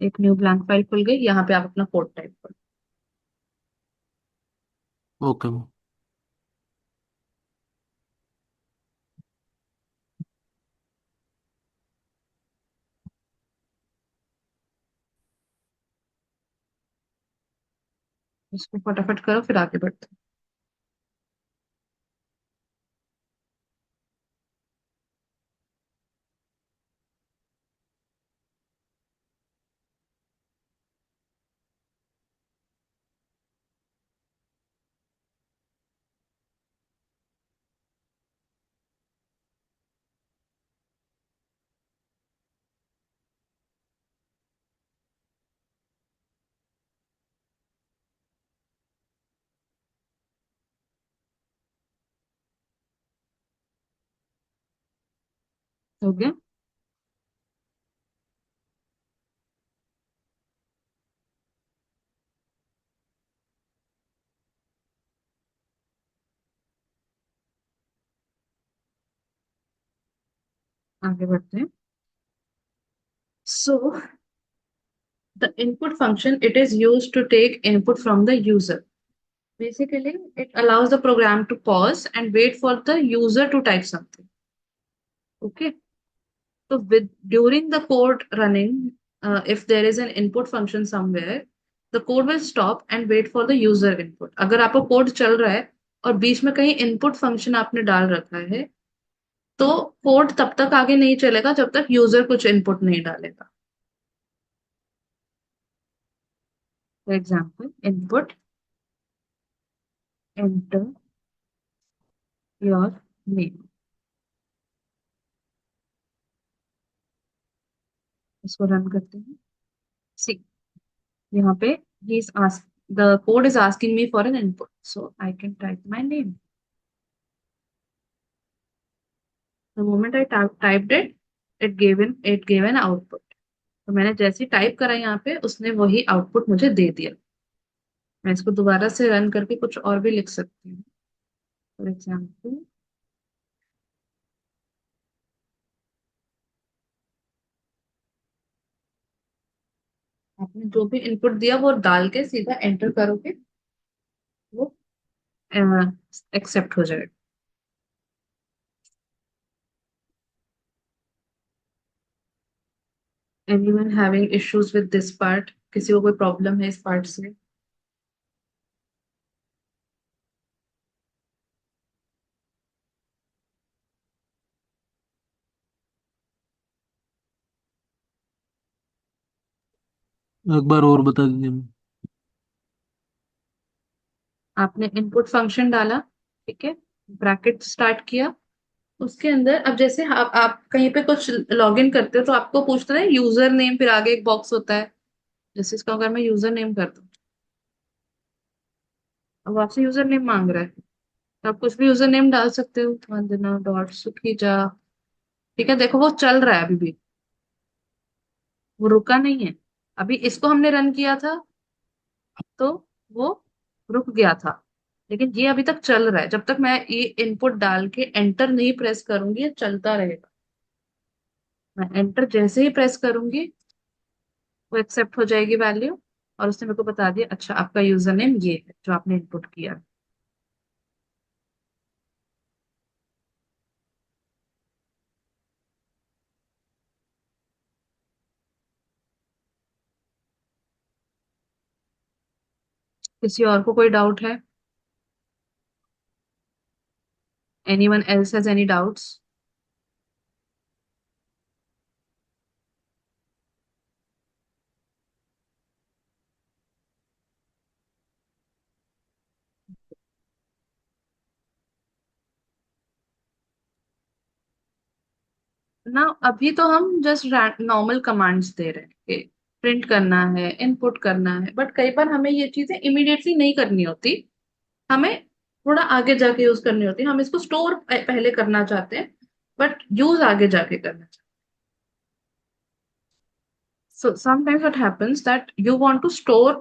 एक न्यू ब्लैंक फाइल खुल गई. यहाँ पे आप अपना कोड टाइप करो. Okay ma'am. इसको फटाफट करो फिर आगे बढ़ते हैं. हो गया? आगे बढ़ते हैं. So the input function, it is used to take input from the user. Basically, it allows the program to pause and wait for the user to type something. Okay. So with during the code running, if there is an input function somewhere, the code will stop and wait for the user input. अगर आपका code चल रहा है और बीच में कहीं input function आपने डाल रखा है, तो कोड तब तक आगे नहीं चलेगा जब तक यूजर कुछ इनपुट नहीं डालेगा. For example, input, enter your name. इसको रन करते हैं. See, यहाँ पे the code is asking me for an input, so I can type my name. The moment I typed it, it gave an output. तो मैंने जैसे ही type करा यहाँ पे उसने वही आउटपुट मुझे दे दिया. मैं इसको दोबारा से रन करके कुछ और भी लिख सकती हूँ. फॉर एग्जाम्पल, आपने जो भी इनपुट दिया वो डाल के सीधा एंटर करोगे, वो एक्सेप्ट हो जाएगा। Anyone having issues with this part? किसी को कोई प्रॉब्लम है इस पार्ट से? एक बार और बता दीजिए। आपने इनपुट फंक्शन डाला, ठीक है, ब्रैकेट स्टार्ट किया, उसके अंदर अब जैसे आप कहीं पे कुछ लॉगिन करते हो तो आपको पूछता है यूजर नेम, फिर आगे एक बॉक्स होता है। जैसे इसका अगर मैं यूजर नेम कर दूं, अब आपसे यूजर नेम मांग रहा है, तो आप कुछ भी यूजर नेम डाल सकते हो, वंदना डॉट सुखीजा। ठीक है, देखो वो चल रहा है अभी भी, वो रुका नहीं है। अभी इसको हमने रन किया था तो वो रुक गया था, लेकिन ये अभी तक चल रहा है। जब तक मैं ये इनपुट डाल के एंटर नहीं प्रेस करूंगी ये चलता रहेगा। मैं एंटर जैसे ही प्रेस करूंगी वो एक्सेप्ट हो जाएगी वैल्यू, और उसने मेरे को बता दिया अच्छा आपका यूजर नेम ये है जो आपने इनपुट किया। किसी और को कोई डाउट है? Anyone else has any doubts? ना अभी तो हम जस्ट नॉर्मल कमांड्स दे रहे हैं कि प्रिंट करना है, इनपुट करना है, बट कई बार हमें ये चीजें इमीडिएटली नहीं करनी होती, हमें थोड़ा आगे जाके यूज करनी होती है। हम इसको स्टोर पहले करना चाहते हैं बट यूज आगे जाके करना चाहते हैं। So sometimes what happens that you want to store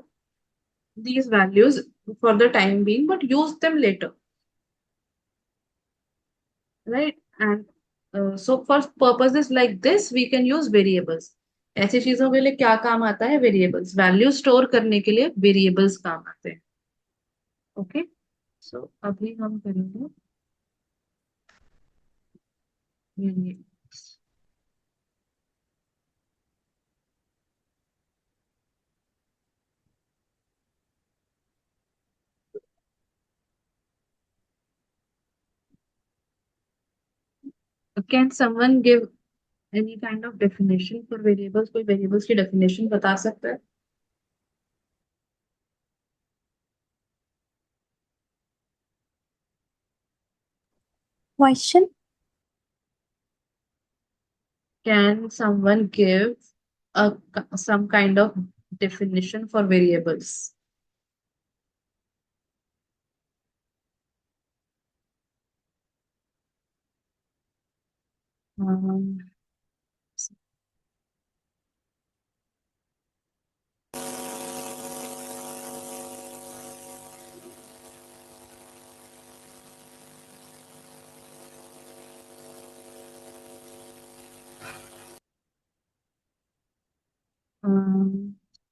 these values for the time being but use them later, right? And so for purposes like this we can use variables. ऐसी चीजों के लिए क्या काम आता है? वेरिएबल्स। वैल्यू स्टोर करने के लिए वेरिएबल्स काम आते हैं। ओके, सो अभी हम करेंगे variables. Can someone give any kind of definition for variables? कोई वेरिएबल्स की डेफिनेशन बता सकता है? Question? Can someone give some kind of definition for variables? Um,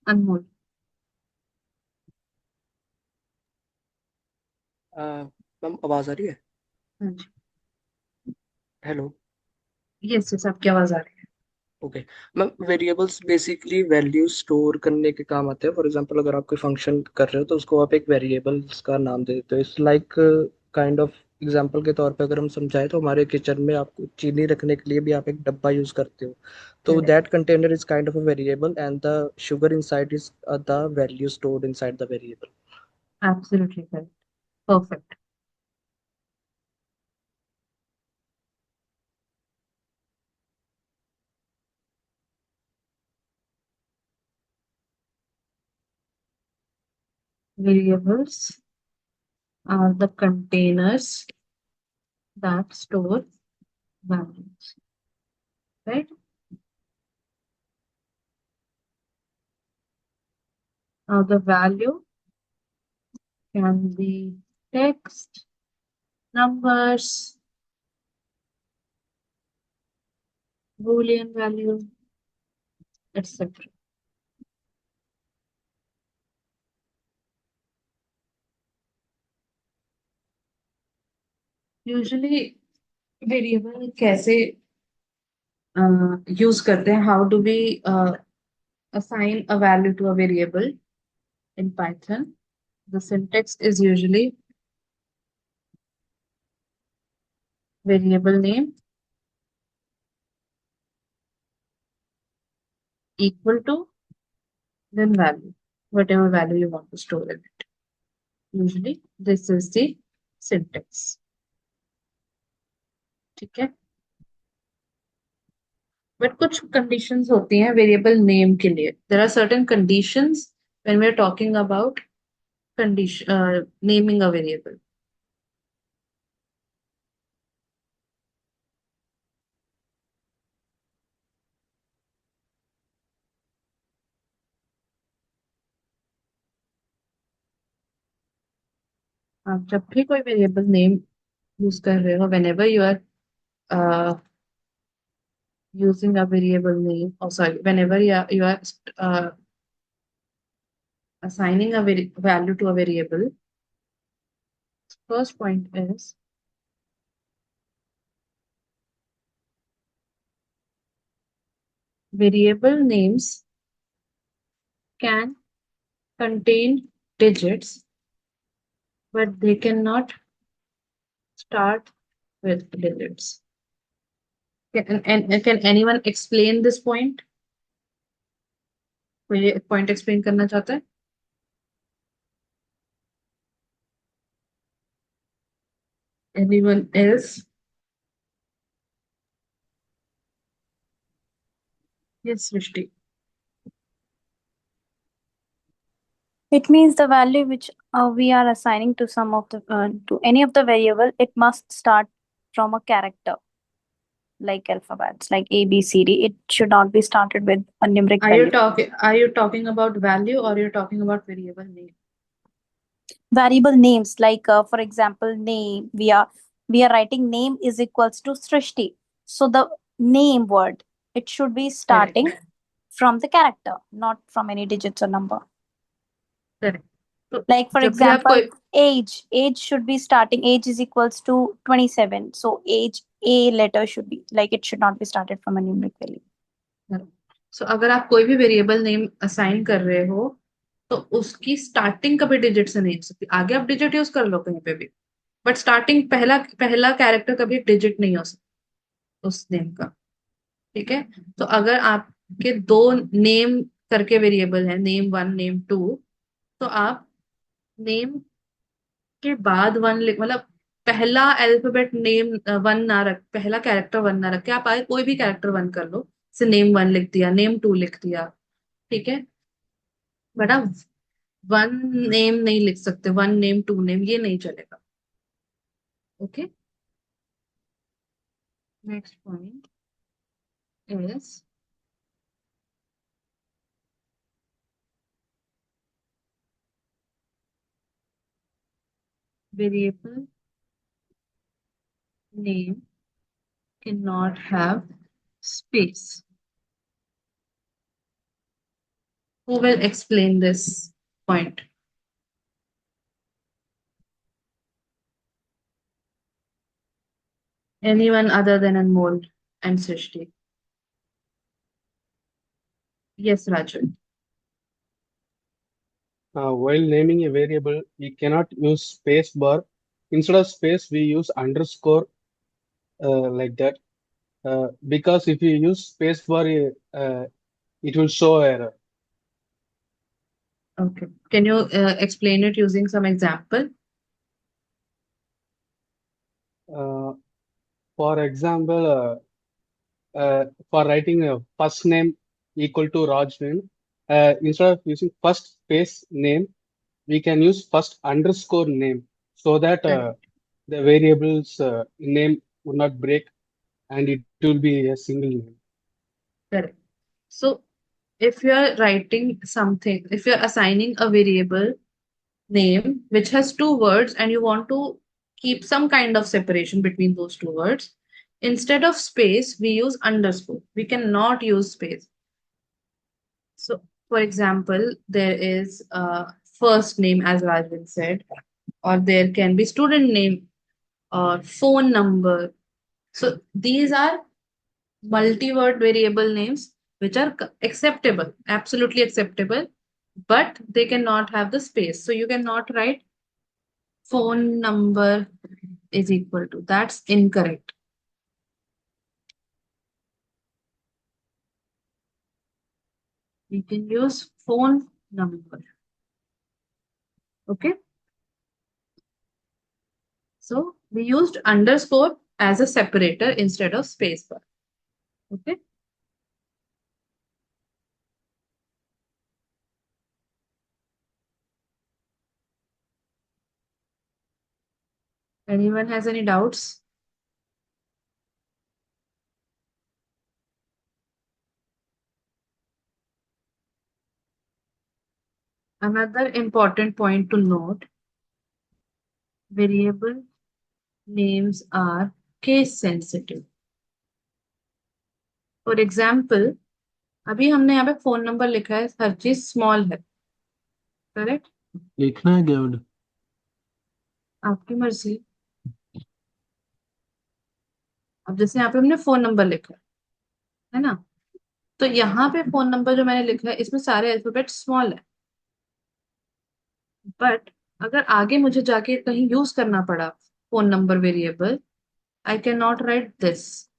Anmol. Ma'am आवाज आ रही है? हाँ जी, हेलो। यस यस, आपकी आवाज आ रही है। Okay ma'am, variables basically value store करने के काम आते हैं। फॉर एग्जांपल अगर आप कोई फंक्शन कर रहे हो तो उसको आप एक वेरिएबल्स का नाम दे देते हो। It's like kind of example के तौर पे अगर हम समझाएं तो हमारे किचन में आपको चीनी रखने के लिए भी आप एक डब्बा यूज करते हो, तो that container is kind of a variable and the sugar inside is the value stored inside the variable. Absolutely correct, perfect. Variables are the containers that store values, right? Now the value can be text, numbers, Boolean value, etc. Usually variable कैसे use करते हैं? How do we assign a value to a variable in Python? The syntax is usually variable name equal to then value, whatever value you want to store in it. Usually this is the syntax. ठीक है? But कुछ conditions होती हैं variable name के लिए. There are certain conditions when we are talking about naming a variable. आप जब भी कोई वेरिएबल नेम यूज कर रहे हो, whenever you are using a variable name, or sorry, whenever you are assigning a value to a variable, first point is variable names can contain digits, but they cannot start with digits. Can anyone explain this point? कोई point explain करना चाहता है? Anyone else? Yes, Srishti. It means the value which we are assigning to some of the to any of the variable, it must start from a character, like alphabets, like A, B, C, D. It should not be started with a numeric value. Are you talking about value or you're talking about variable name? Variable names, like for example, name. We are writing name is equals to Srishti. So the name word, it should be starting from the character, not from any digits or number. Correct. So Like for जब भी आप example, कोई age should be starting, age is equals to 27. So age, A letter should be, like it should not be started from a numeric value. So अगर आप कोई भी variable name assign कर रहे हो तो उसकी स्टार्टिंग कभी डिजिट से नहीं हो सकती. आगे आप डिजिट यूज कर लो कहीं पे भी, बट स्टार्टिंग पहला कैरेक्टर कभी डिजिट नहीं हो सकता उस नेम का. ठीक है? तो अगर आपके दो नेम करके वेरिएबल है, नेम 1 नेम 2, तो आप नेम के बाद 1 मतलब पहला अल्फाबेट नेम 1 ना रख, पहला कैरेक्टर 1 ना रख के आप आगे कोई भी कैरेक्टर 1 कर लो. से नेम 1 लिख दिया, नेम 2 लिख दिया. ठीक है? बट आप 1 नेम नहीं लिख सकते, 1 नेम 2 नेम, ये नहीं चलेगा. Okay, next point is variable name cannot have space. Who will explain this point? Anyone other than Anmol and Srishti? Yes, Raju. While naming a variable, we cannot use space bar. Instead of space, we use underscore like that. Because if you use space bar, it will show error. Okay. Can you explain it using some example? For example, for writing a first name equal to Rajvin, instead of using first space name, we can use first underscore name so that the variable's name would not break and it will be a single name. Correct. So if you are writing something, if you're assigning a variable name which has 2 words and you want to keep some kind of separation between those 2 words, instead of space, we use underscore. We cannot use space. So, for example, there is a first name, as Rajvin said, or there can be student name, or phone number. So these are multi-word variable names which are acceptable, absolutely acceptable, but they cannot have the space. So you cannot write phone number is equal to. That's incorrect. We can use phone number. Okay. So we used underscore as a separator instead of space bar. Okay. Anyone has any doubts? Another important point to note, variable names are case sensitive. For example, अभी हमने यहाँ पे phone number लिखा है, हर चीज small है, correct? लिखना है क्या बेटा? आपकी मर्जी। अब जैसे यहाँ पे हमने फोन नंबर लिखा है ना, तो यहाँ पे फोन नंबर जो मैंने लिखा है इसमें सारे अल्फाबेट स्मॉल है, बट अगर आगे मुझे जाके कहीं यूज करना पड़ा phone number variable, I can not right this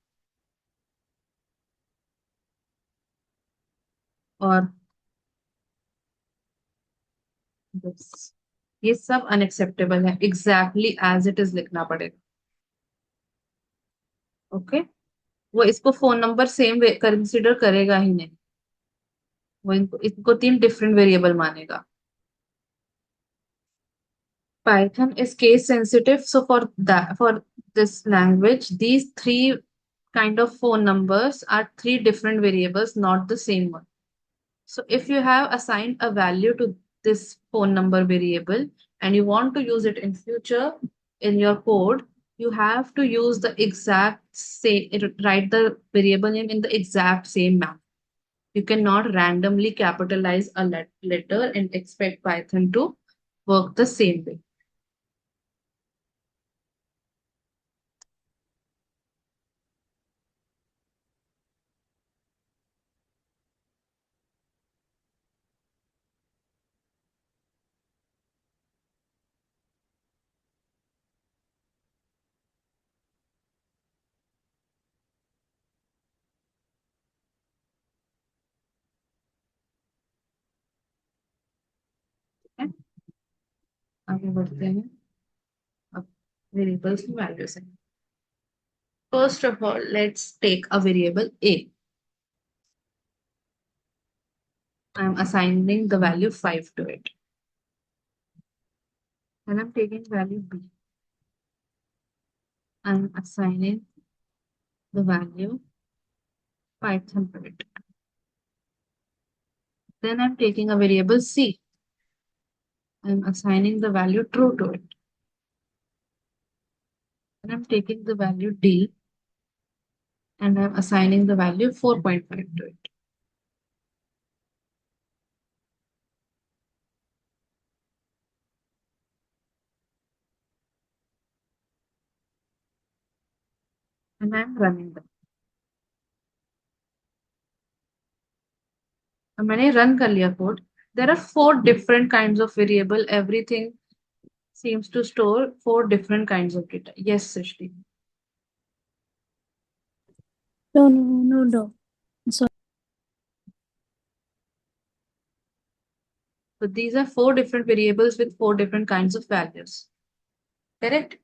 और दिस, ये सब अनएक्सेप्टेबल है, एग्जैक्टली एज इट इज लिखना पड़ेगा। ओके, वो इसको फोन नंबर सेम कंसिडर करेगा ही नहीं, वो इनको इसको 3 डिफरेंट वेरिएबल मानेगा। Python is case sensitive, so for this language, these 3 kind of phone numbers are 3 different variables, not the same one. So if you have assigned a value to this phone number variable and you want to use it in future in your code, you have to use the exact same, write the variable name in the exact same manner. You cannot randomly capitalize a letter and expect Python to work the same way. है? आगे बढ़ते हैं अब variables की values हैं। First of all, let's take a variable a. I am assigning the value 5 to it. And I'm taking value b. I'm assigning the value Python to it. Then I'm taking a variable c. I'm assigning the value true to it. And I'm taking the value d. And I'm assigning the value 4.5 to it. And I'm running them. अब मैंने run कर लिया code. There are 4 different kinds of variable. Everything seems to store 4 different kinds of data. Yes, Srishti. No. So So these are 4 different variables with 4 different kinds of values. Correct?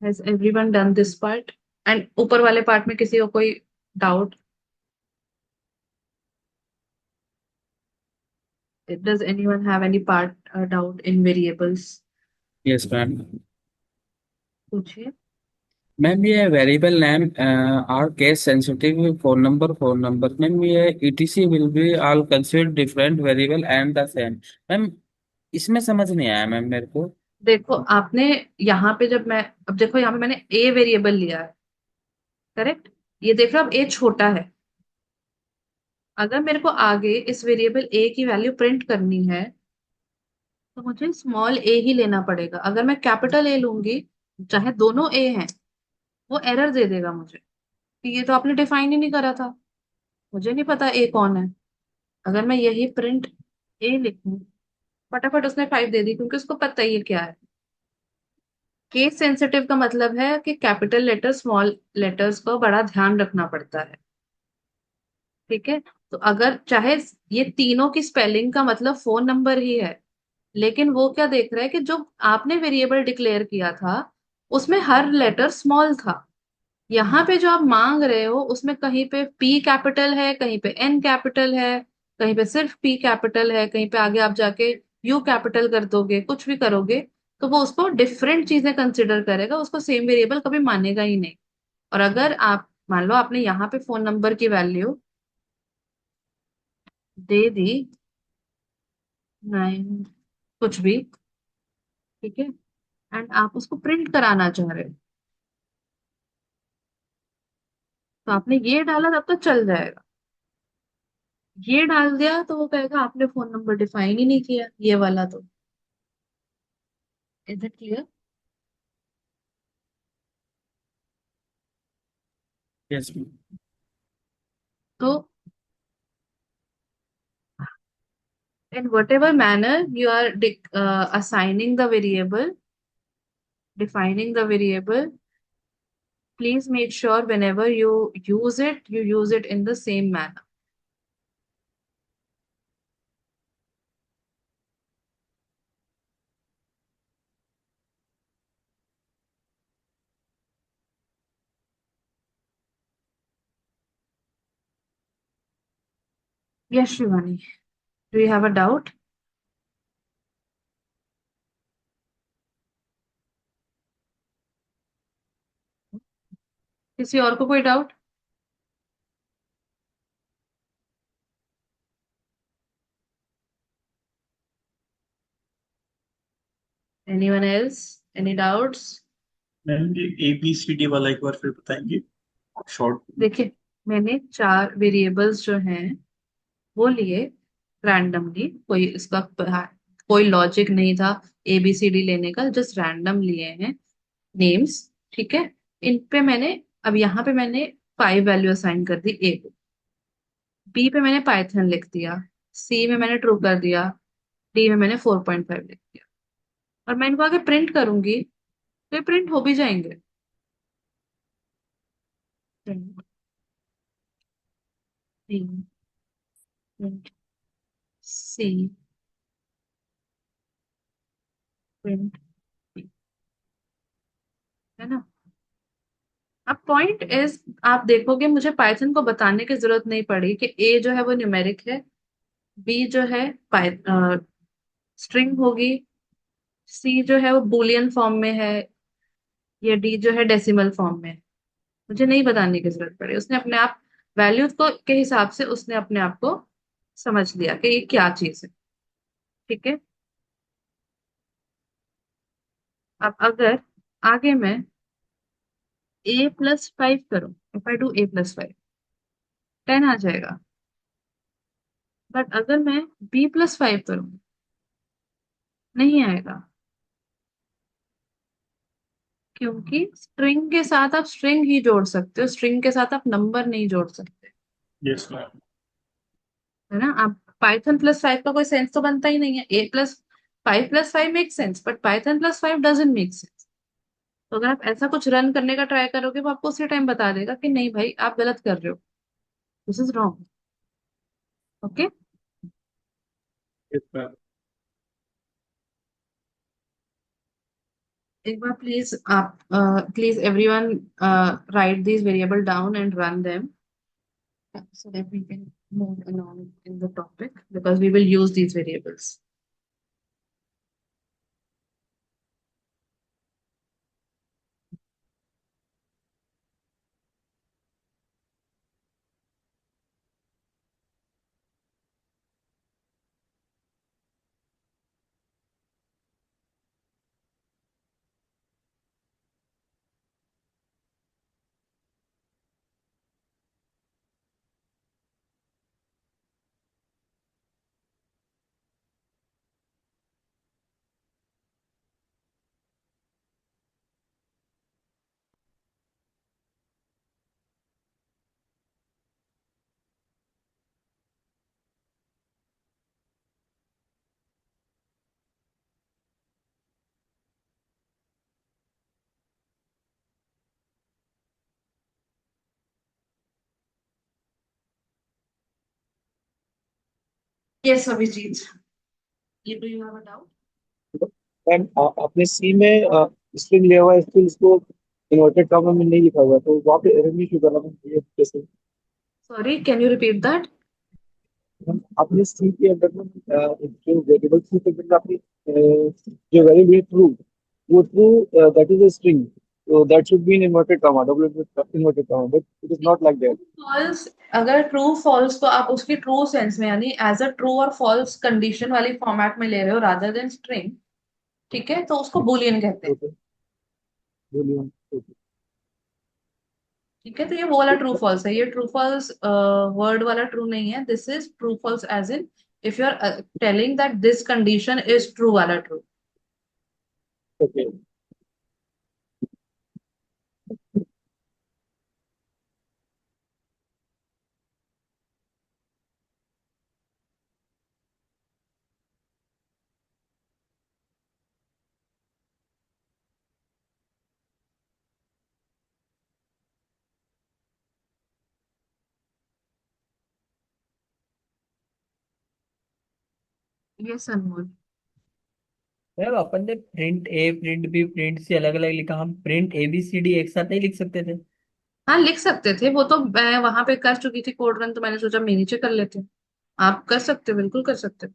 Has everyone done this part? And ऊपर वाले part में किसी को कोई doubt? Does anyone have any doubt in variables? Yes ma'am. पूछिए। Ma'am ये variable name are case sensitive, phone number ma'am ये etc will be all consider different variable and the same. Ma'am इसमें समझ नहीं आया मैम मेरे को। देखो आपने यहाँ पे अब देखो यहाँ पे मैंने a वेरिएबल लिया है, करेक्ट? ये देख लो अब a छोटा है, अगर मेरे को आगे इस वेरिएबल a की वैल्यू प्रिंट करनी है तो मुझे स्मॉल ए ही लेना पड़ेगा। अगर मैं कैपिटल ए लूंगी, चाहे दोनों ए हैं, वो एरर दे देगा मुझे कि ये तो आपने डिफाइन ही नहीं करा था, मुझे नहीं पता ए कौन है। अगर मैं यही प्रिंट ए लिखूं, फटाफट उसने 5 दे दी क्योंकि उसको पता ही है क्या है। केस सेंसिटिव का मतलब है कि कैपिटल लेटर स्मॉल लेटर्स को बड़ा ध्यान रखना पड़ता है। ठीक है, तो अगर चाहे ये तीनों की स्पेलिंग का मतलब फोन नंबर ही है, लेकिन वो क्या देख रहा है कि जो आपने वेरिएबल डिक्लेयर किया था उसमें हर लेटर स्मॉल था। यहाँ पे जो आप मांग रहे हो उसमें कहीं पे पी कैपिटल है, कहीं पे एन कैपिटल है, कहीं पे सिर्फ पी कैपिटल है, कहीं पे आगे आप जाके यू कैपिटल कर दोगे, कुछ भी करोगे तो वो उसको डिफरेंट चीजें कंसिडर करेगा, उसको सेम वेरिएबल कभी मानेगा ही नहीं। और अगर आप मान लो आपने यहाँ पे फोन नंबर की वैल्यू दे दी 9 कुछ भी, ठीक है, एंड आप उसको प्रिंट कराना चाह रहे हो, तो आपने ये डाला तब तो चल जाएगा। ये डाल दिया तो वो कहेगा आपने फोन नंबर डिफाइन ही नहीं किया, ये वाला तो। Is it clear? यस। तो in whatever manner you are assigning the variable, defining the variable, please make sure whenever you use it in the same manner. Yes, Shivani. Do you have a doubt? किसी और को कोई doubt? Anyone else? Any doubts? Ma'am ये ABCD वाला एक बार फिर बताएंगे short. देखिए, मैंने 4 वेरिएबल्स जो हैं वो लिए रैंडमली, कोई इसका कोई लॉजिक नहीं था ABCD लेने का, जस्ट रैंडम लिए हैं नेम्स। ठीक है, इन पे मैंने, अब यहाँ पे मैंने 5 वैल्यू असाइन कर दी ए को, बी पे मैंने पाइथन लिख दिया, सी में मैंने ट्रू कर दिया, डी में मैंने 4.5 लिख दिया, और मैं इनको आगे प्रिंट करूंगी तो ये प्रिंट हो भी जाएंगे। प्रिंट बी, प्रिंट सी, प्रिंट बी, है ना। अब पॉइंट इज, आप देखोगे मुझे पाइथन को बताने की जरूरत नहीं पड़ी कि ए जो है वो न्यूमेरिक है, बी जो है स्ट्रिंग होगी, सी जो है वो बुलियन फॉर्म में है, या डी जो है डेसिमल फॉर्म में है। मुझे नहीं बताने की जरूरत पड़ी, उसने अपने आप वैल्यूज को के हिसाब से उसने अपने आप को समझ लिया कि ये क्या चीज है। ठीक है, अब अगर आगे मैं a+5 करूं, इफ आई डू a+5, 10 आ जाएगा। बट अगर मैं b+5 करूं, नहीं आएगा, क्योंकि स्ट्रिंग के साथ आप स्ट्रिंग ही जोड़ सकते हो, स्ट्रिंग के साथ आप नंबर नहीं जोड़ सकते। Yes ma'am. है ना। आप पाइथन+5 का कोई सेंस तो बनता ही नहीं है। a+5+5 make sense, but Python doesn't make sense. तो अगर आप ऐसा कुछ रन करने का ट्राई करोगे वो आपको उसी टाइम बता देगा कि नहीं भाई आप गलत कर रहे हो, this is wrong. Okay, yes ma'am. एक बार प्लीज आप please everyone right these variable down and run them so that we can move along in the topic because we will use these variables. Yes, Abhijit. Do you have a doubt? Ma'am आपने सी में string लिया हुआ है, still उसको inverted comma में नहीं लिखा हुआ है, तो वहाँ पे एरर नहीं क्यों कर रहा है ये कैसे? Sorry, can you repeat that? Ma'am, आपने सी के अंदर में जो वेरिएबल सी के अंदर आपने जो वैल्यू ली ट्रू, वो true that is a string, so that should be in inverted comma, double inverted comma, but it is not like that. False, अगर ट्रू फॉल्स को आप उसकी ट्रू सेंस में यानी एज अ ट्रू और false condition वाली format में ले रहे हो रादर देन स्ट्रिंग, ठीक है, तो उसको बुलियन कहते हैं। Okay, boolean, okay. ठीक है, तो ये वो वाला ट्रू फॉल्स है, ये ट्रू फॉल्स वर्ड वाला ट्रू नहीं है। This is true false as in if you are telling that this condition is true वाला true. Okay. Yes Anmol. Ma'am अपन ने print A print B print C अलग अलग लिखा, हम print A B C D एक साथ नहीं लिख सकते थे? हाँ लिख सकते थे, वो तो मैं वहां पे कर चुकी थी कोड रन, तो मैंने सोचा मैं नीचे कर लेते। आप कर सकते हो, बिल्कुल कर सकते हो।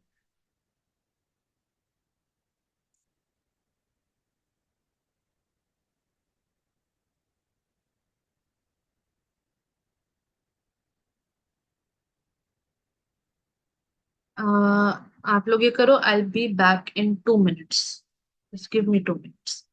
आप लोग ये करो, I be back in 2 minutes, just give me 2 minutes।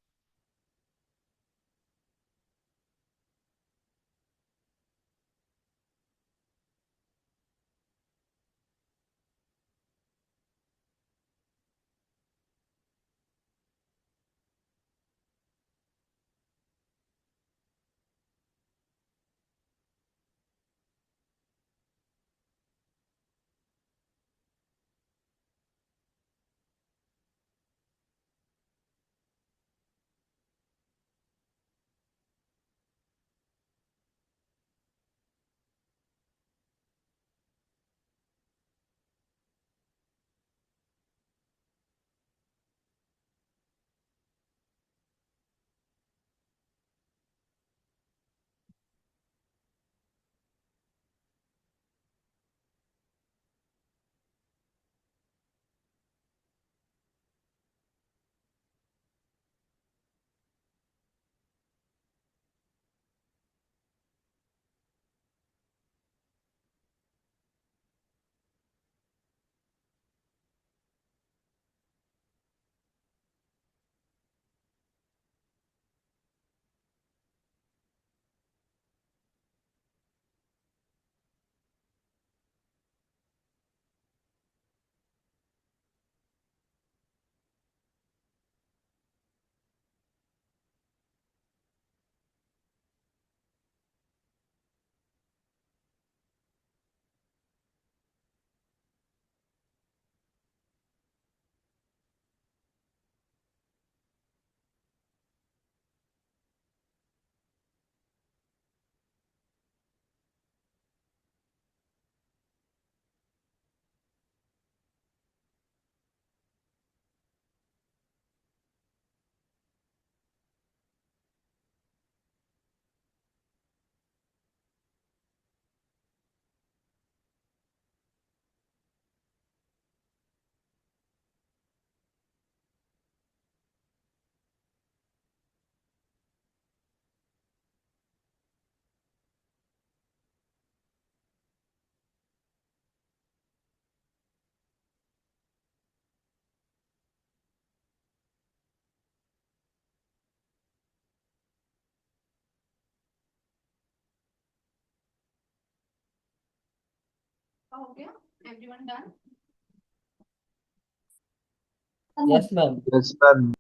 हो गया, everyone done? Yes ma'am. Yes, ma'am.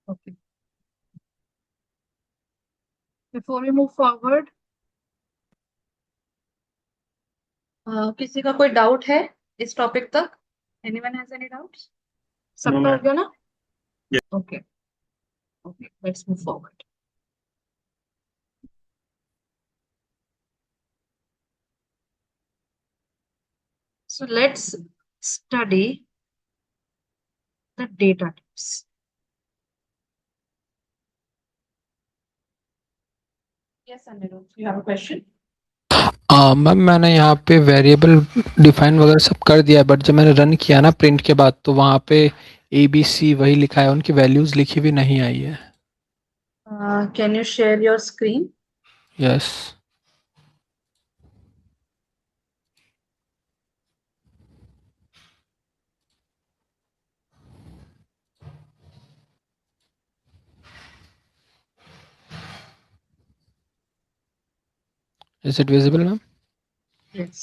Okay, Before we move forward, किसी का कोई डाउट है इस टॉपिक तक? Anyone has any doubts? No, सबका हो ma'am. गया ना? Yeah. Okay. Okay, let's move forward. So let's study the data types. Yes, Anirudh, you have a question? Ma'am मैंने यहाँ पे वेरिएबल डिफाइन वगैरह सब कर दिया है, बट जब मैंने रन किया ना प्रिंट के बाद, तो वहाँ पे ABC वही लिखा है, उनकी वैल्यूज लिखी भी नहीं आई है। Can you share your screen? Yes. Is it visible, ma'am? Yes.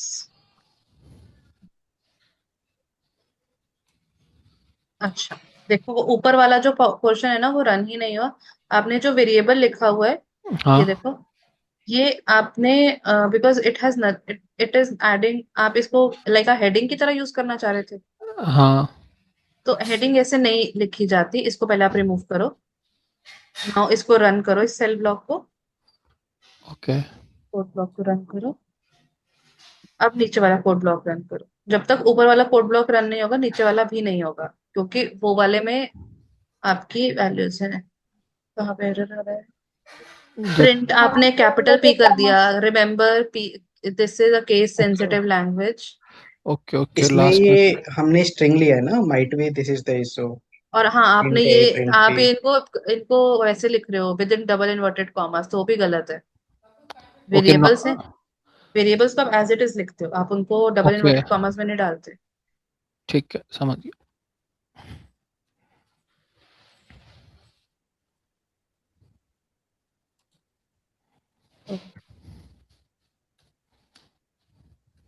अच्छा, देखो वो ऊपर वाला जो पोर्शन है ना वो रन ही नहीं हुआ। आपने जो वेरिएबल लिखा हुआ है, हाँ। ये देखो, ये आपने because it has it is adding, आप इसको लाइक हेडिंग की तरह यूज करना चाह रहे थे, हाँ। तो हेडिंग ऐसे नहीं लिखी जाती। इसको पहले आप रिमूव करो। नाउ इसको रन करो, इस सेल ब्लॉक को, ओके। कोड ब्लॉक को रन करो। अब नीचे वाला कोड ब्लॉक रन करो। जब तक ऊपर वाला कोड ब्लॉक रन नहीं होगा, नीचे वाला भी नहीं होगा, क्योंकि वो वाले में आपकी वैल्यूज है। कहाँ पे एरर आ रहा है? प्रिंट आपने कैपिटल P कर दिया। Remember P, this is a case sensitive language. Okay okay, इसमें लास्ट ये में। हमने स्ट्रिंग लिया है ना, might be this is the issue. और हाँ, आपने प्रिंट ये ए, प्रिंट आप बी। इनको इनको वैसे लिख रहे हो with in double inverted commas, तो वो भी गलत है। ओके ना। वेरिएबल्स है, वेरिएबल्स को आप एज इट इज लिखते हो, आप उनको डबल ओके, इन्वर्टेड कॉमास में नहीं डालते। ठीक है, समझ गया।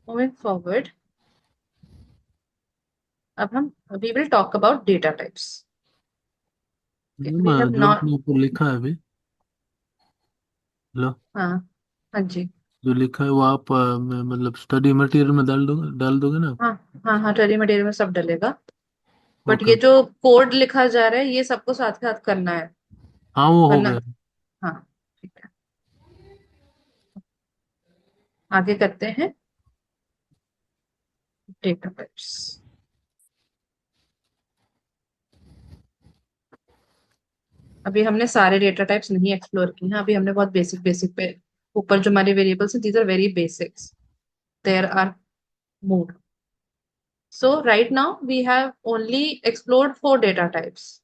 मूविंग फॉरवर्ड, अब हम we will talk about data types. We have जो नॉट, आपने ऊपर लिखा है अभी, हेलो, हाँ हाँ जी, जो लिखा है वो आप मतलब स्टडी मटेरियल में डाल दोगे ना? हाँ हाँ हाँ, स्टडी मटेरियल में सब डलेगा। But okay. ये जो कोड लिखा जा रहा है, ये सबको साथ साथ करना है, हाँ वो हो वरना, गया। हाँ ठीक है, आगे करते हैं डेटा टाइप्स। अभी हमने सारे डेटा टाइप्स नहीं एक्सप्लोर किए हैं, अभी हमने बहुत बेसिक बेसिक पे, ऊपर जो हमारे वेरिएबल्स हैं, these are very basics, there are more. So right now we have only explored 4 data types.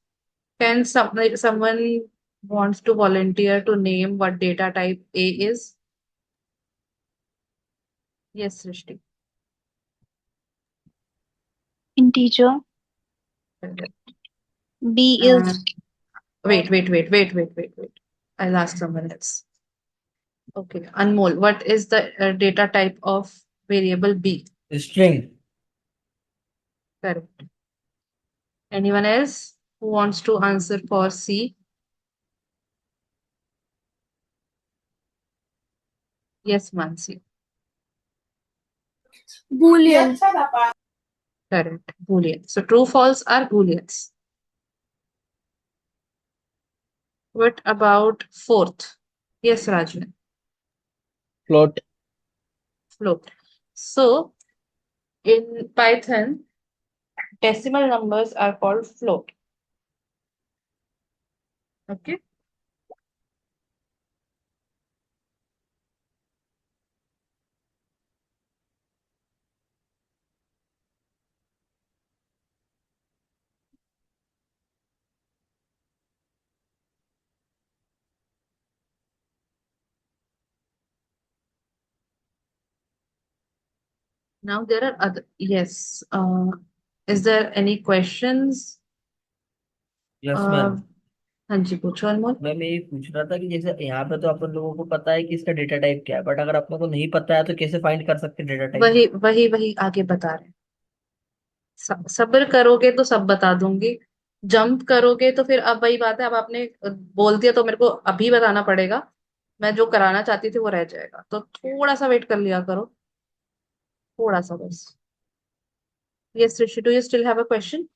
Can someone wants to volunteer to name what data type A is? Yes, Srishti. Integer. B Uh, is wait. I'll ask someone else. Okay, Anmol, what is the data type of variable B? String. Correct. Anyone else who wants to answer for C? Yes, Mansi. Boolean. Correct. Boolean. So true, false are Booleans. What about fourth? Yes, Rajman. Float. Float. So in Python, decimal numbers are called float. Okay. Now there are other, yes. Is there any questions? Yes ma'am. हाँ जी, पूछो अनमोल। मैं यही पूछ रहा था कि जैसे यहाँ पे तो अपन लोगों को पता है कि इसका डेटा टाइप क्या है, बट अगर अपन को नहीं पता है तो कैसे फाइंड कर सकते हैं डेटा टाइप? वही आगे बता रहे हैं। सब्र करोगे तो सब बता दूंगी, जंप करोगे तो फिर अब वही बात है, अब आपने बोल दिया तो मेरे को अभी बताना पड़ेगा। मैं जो कराना चाहती थी वो रह जाएगा, तो थोड़ा सा वेट कर लिया करो, थोड़ा सा बस। Yes Rishi, do you still have a question?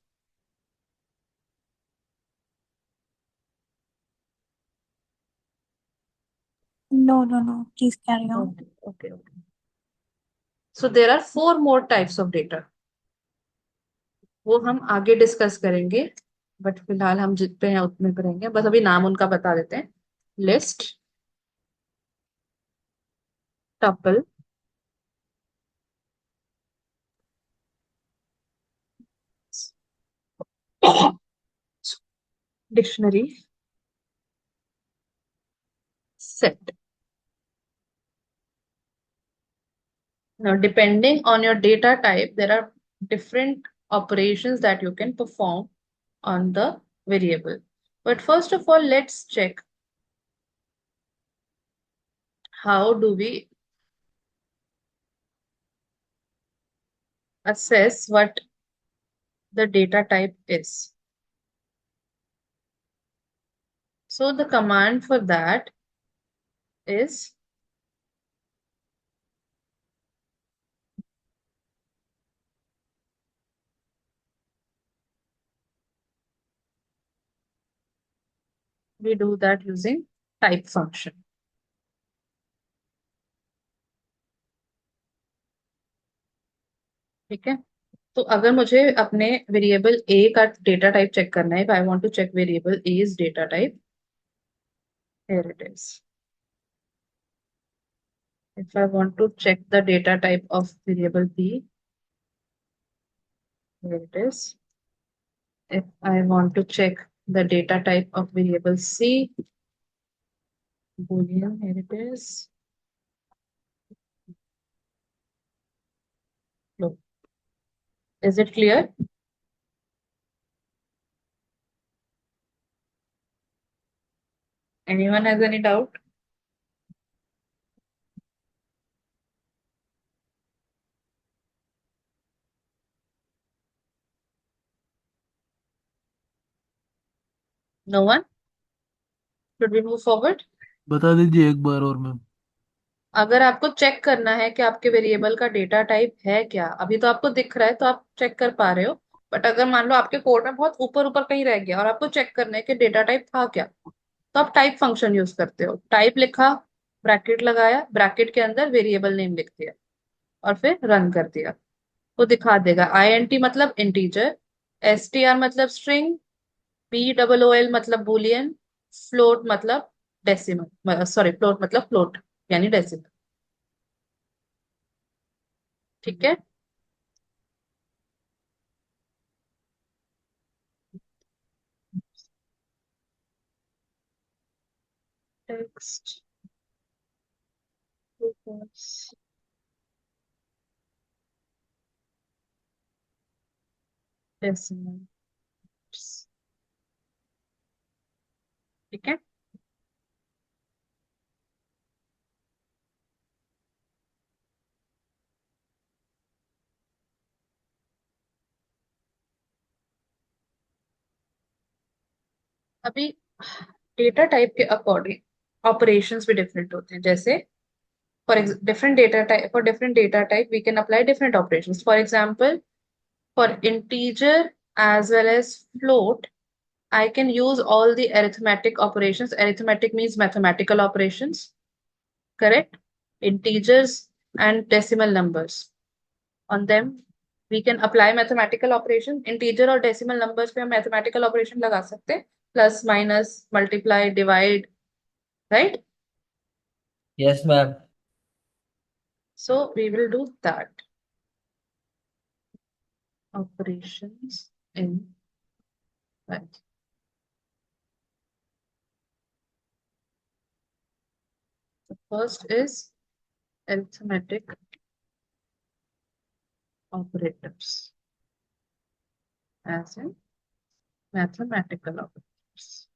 No, no, no. Please carry on. Okay, okay, okay. So there are 4 more types of data. वो हम आगे डिस्कस करेंगे, बट फिलहाल हम जितने हैं उतने करेंगे, बस अभी नाम उनका बता देते हैं। List, tuple, dictionary, set. Now, depending on your data type, there are different operations that you can perform on the variable. But first of all, let's check how do we assess what the data type is. So the command for that is we do that using type function. ठीक है, तो अगर मुझे अपने variable a का data type check करना है, if I want to check variable a's data type, here it is. If I want to check the data type of variable b, here it is. If I want to check the data type of variable c, boolean, here it is. Look, is it clear? Anyone has any doubt? No one? Should we move forward? बता दीजिए एक बार और ma'am. अगर आपको check करना है कि आपके वेरिएबल का डेटा टाइप है क्या, अभी तो आपको दिख रहा है तो आप चेक कर पा रहे हो, बट अगर मान लो आपके कोड में बहुत ऊपर ऊपर कहीं रह गया और आपको चेक करना है कि डेटा टाइप था क्या, तो आप टाइप फंक्शन यूज करते हो। टाइप लिखा, ब्रैकेट लगाया, ब्रैकेट के अंदर वेरिएबल नेम लिख दिया और फिर रन कर दिया, तो दिखा देगा। INT मतलब इंटीजर, STR मतलब स्ट्रिंग, POOL मतलब बूलियन, फ्लोट मतलब डेसिमल, सॉरी फ्लोट मतलब फ्लोट यानी डेसिमल। ठीक है, टेक्स्ट, डेसिमल, ठीक है। अभी डेटा टाइप के अकॉर्डिंग ऑपरेशंस भी डिफरेंट होते हैं, जैसे for different data type, for different data type we can apply different operations. For example, for integer as well as float, I can use all the arithmetic operations. Arithmetic means mathematical operations, correct? Integers and decimal numbers. On them, we can apply mathematical operation. Integer और decimal numbers पे हम mathematical operation लगा सकते हैं, plus, minus, multiply, divide, right? Yes, ma'am. So we will do that. Operations in that. The first is arithmetic operators, as in mathematical operators.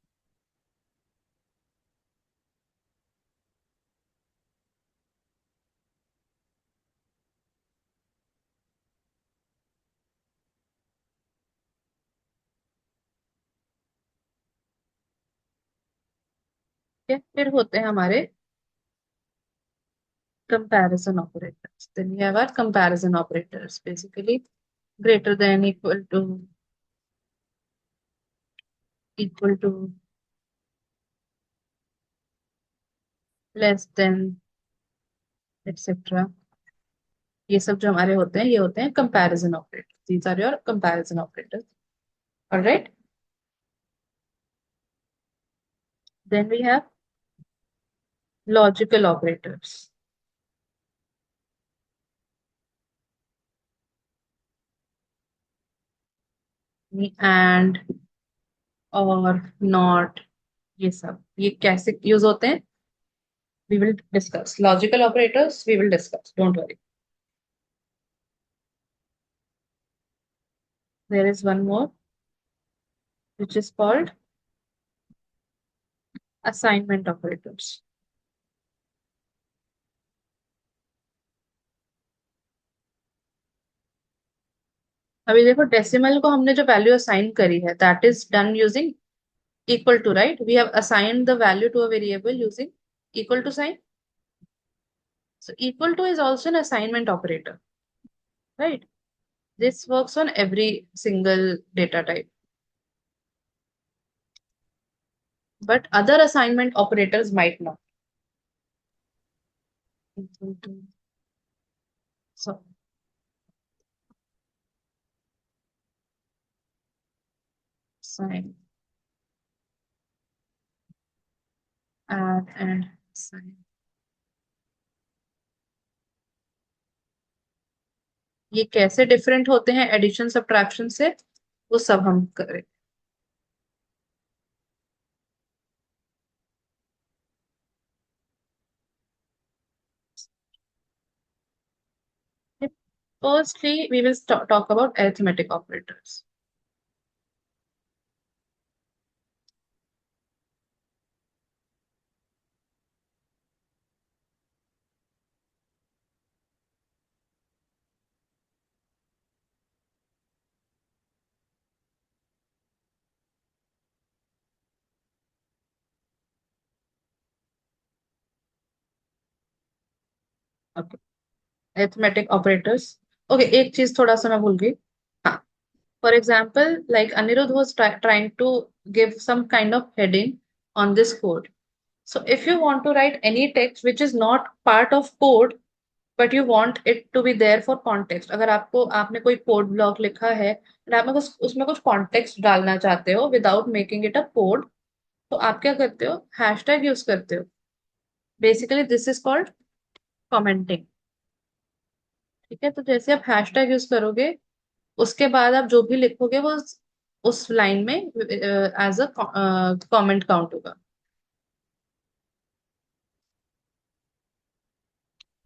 ठीक है, फिर होते हैं हमारे comparison operators. Then we have our comparison operators, basically greater than, equal to, less than, etc. ये सब जो हमारे होते हैं ये होते हैं comparison operators. These are your comparison operators. All right. Then we have logical operators. And, or, not, ये सब ये कैसे यूज होते हैं we will discuss. Logical operators we will discuss, don't worry. There is one more which is called assignment operators. अभी देखो decimal को हमने जो वैल्यू असाइन करी है that is done using equal to, right? We have assigned the value to a variable using equal to sign. So equal to is also an assignment operator, right? This works on every single data type. But other assignment operators might not. Equal to. So sign, add and sign. ये कैसे different होते हैं addition subtraction से वो सब हम करें. Firstly, we will talk about arithmetic operators. Okay. Arithmetic operators. Okay, एक चीज थोड़ा सा मैं भूल गई. हाँ. For example, like Anirudh was trying to give some kind of heading on this code. So if you want to write any text which is not part of code, but you want it to be there for context. अगर आपने कोई code block लिखा है और आप उसमें कुछ context डालना चाहते हो without making it a code, तो आप क्या करते हो? हैशटैग यूज करते हो. Basically this is called commenting. ठीक है, तो जैसे आप हैशटैग यूज करोगे उसके बाद आप जो भी लिखोगे वो उस लाइन में एज अ कमेंट काउंट होगा.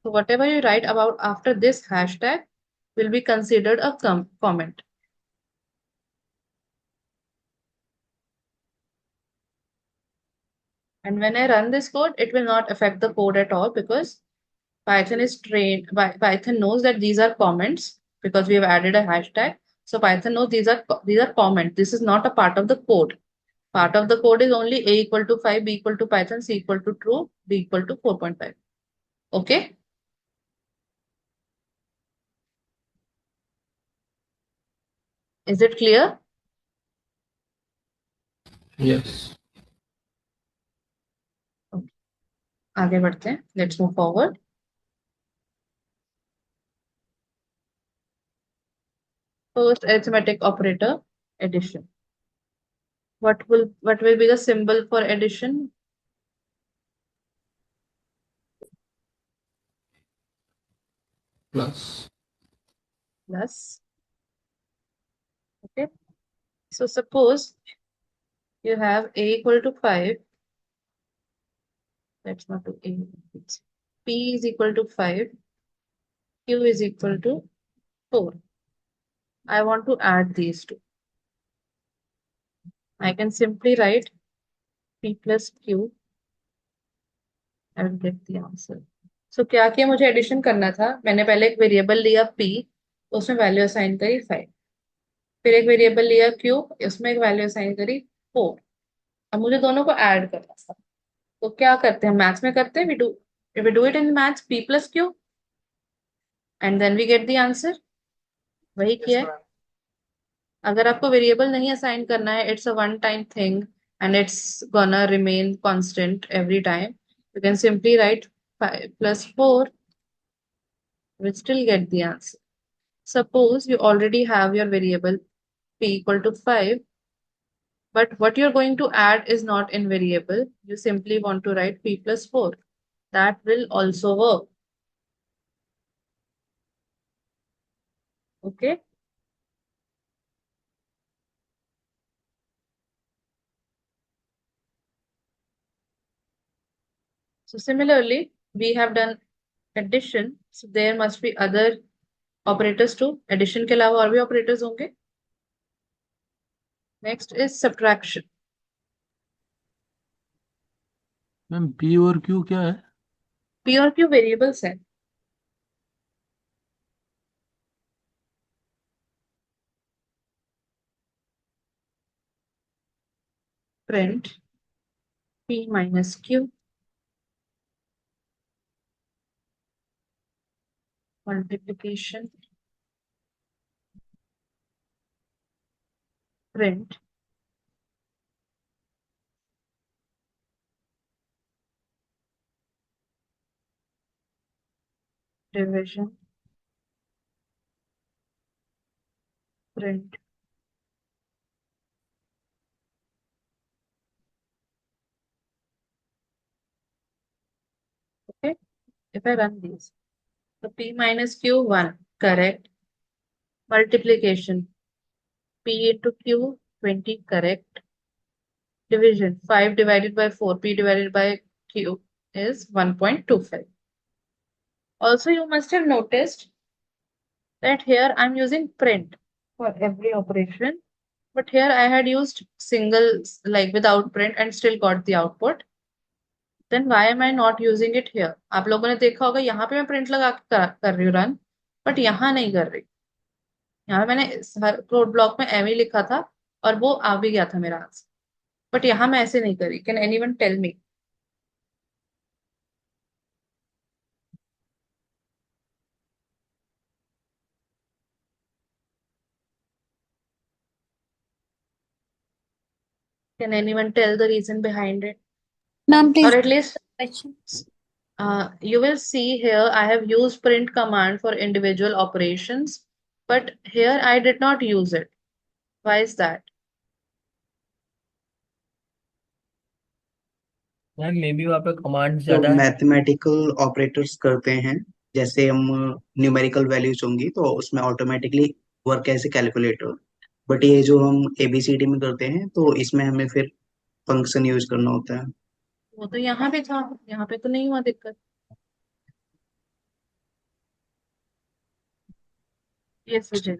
So whatever you write about after this hashtag will be considered a comment. And when I run this code, it will not affect the code at all because Python is trained, Python knows that these are comments because we have added a hashtag. So Python knows these are comments. This is not a part of the code. Part of the code is only a equal to 5, b equal to Python, c equal to true, d equal to 4.5. Okay. Is it clear? Yes. Okay. आगे बढ़ते हैं. Let's move forward. First arithmetic operator, addition. What will be the symbol for addition? Plus. Plus. Okay. So suppose you have a equal to 5. Let's not do a. P is equal to 5. Q is equal to 4. I want to add these two. I can simply write P plus Q. I will get the answer. So क्या किया? मुझे addition करना था. मैंने पहले एक variable लिया P, उसमें वैल्यू असाइन करी 5. फिर एक वेरिएबल लिया Q, उसमें एक वैल्यू असाइन करी 4. अब मुझे दोनों को ऐड करना था. तो क्या करते हैं? मैथ्स में करते हैं, we do If we do it in maths, p plus q, and then we get the answer. वही किया है. अगर आपको वेरिएबल नहीं असाइन करना है, it's a one time thing and it's gonna remain constant every time, you can simply write 5 plus 4, you will still get the answer. Suppose you already have your variable p equal to 5, but what you're going to add is not in variable. You simply want to write p plus 4. That will also work. Okay. So similarly, we have done addition. So there must be other operators too. Addition के अलावा और भी operators होंगे. Next is subtraction. Ma'am P और Q क्या है? P और Q variables है. Print P minus Q multiplication print division print okay. If I run these, so P minus Q 1 correct, multiplication P into Q 20 correct, division 5 divided by 4 P divided by Q is 1.25. Also you must have noticed that here I'm using print for every operation, but here I had used single like without print and still got the output. Then why am I not using it here? आप लोगों ने देखा होगा यहाँ पे मैं print लगा के कर रही हूँ रन, बट यहाँ नहीं कर रही. यहाँ मैंने हर कोड ब्लॉक में एम ही लिखा था और वो आ भी गया था मेरा आंसर, बट यहाँ मैं ऐसे नहीं करी. Can anyone tell me? Can anyone tell the reason behind it? Ma'am, Or please at least question. you will see here I have used print command for individual operations, but here I did not use it. Why is that? Ma'am may be वहाँ पे command जो ज्यादा है. Mathematical operators करते हैं, जैसे हम numerical values होंगी तो उसमें automatically work as a calculator, but ये जो हम एबीसीडी में करते हैं तो इसमें हमें फिर फंक्शन यूज करना होता है. वो तो यहाँ पे था, यहाँ पे तो नहीं हुआ दिक्कत. यस विजय.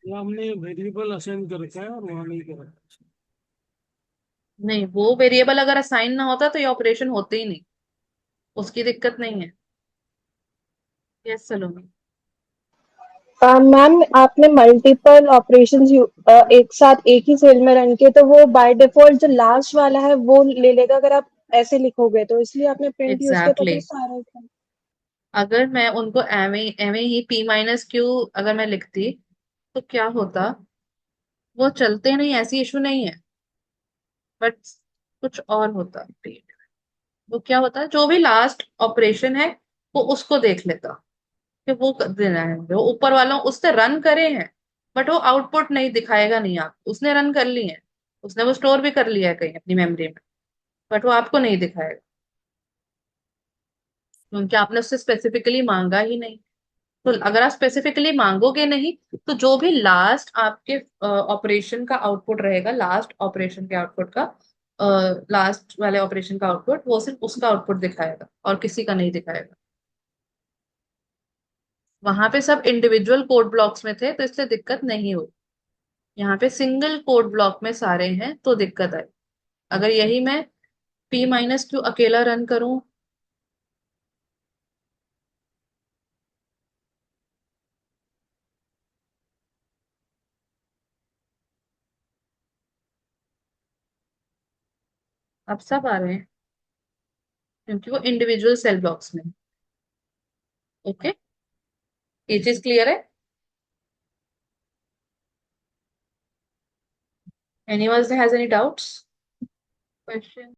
हमने वेरिएबल असाइन कर रखा है और वहां नहीं करा. नहीं, वो वेरिएबल अगर असाइन ना होता तो ये ऑपरेशन होते ही नहीं, उसकी दिक्कत नहीं है. यस सलोमी. मैम आपने मल्टीपल ऑपरेशंस एक साथ एक ही सेल में रन किए तो वो बाय डिफॉल्ट जो लास्ट वाला है वो ले लेगा अगर आप ऐसे लिखोगे, तो इसलिए आपने प्रिंट यूज किया ताकि एग्जैक्टली. सारे. अगर मैं उनको एवे ही P माइनस क्यू अगर मैं लिखती तो क्या होता? वो चलते नहीं, ऐसी इशू नहीं है, बट कुछ और होता. वो क्या होता है, जो भी लास्ट ऑपरेशन है वो उसको देख लेता कि वो देना है. वो ऊपर वालों उसने रन करे हैं, बट वो आउटपुट नहीं दिखाएगा. नहीं, आप उसने रन कर ली है, उसने वो स्टोर भी कर लिया है कहीं अपनी मेमोरी में, बट वो आपको नहीं दिखाएगा क्योंकि आपने उससे स्पेसिफिकली मांगा ही नहीं. तो अगर आप स्पेसिफिकली मांगोगे नहीं तो जो भी लास्ट आपके ऑपरेशन का आउटपुट रहेगा, लास्ट ऑपरेशन के आउटपुट का लास्ट वाले ऑपरेशन का आउटपुट, वो सिर्फ उसका आउटपुट दिखाएगा और किसी का नहीं दिखाएगा. वहां पे सब इंडिविजुअल कोड ब्लॉक्स में थे तो इसलिए दिक्कत नहीं हुई. यहाँ पे सिंगल कोड ब्लॉक में सारे हैं तो दिक्कत आई. अगर यही मैं P माइनस क्यू अकेला रन करूं, अब सब आ रहे हैं. क्योंकि वो इंडिविजुअल सेल ब्लॉक्स में। ओके, ये चीज क्लियर है? Anyone has any doubts? Question?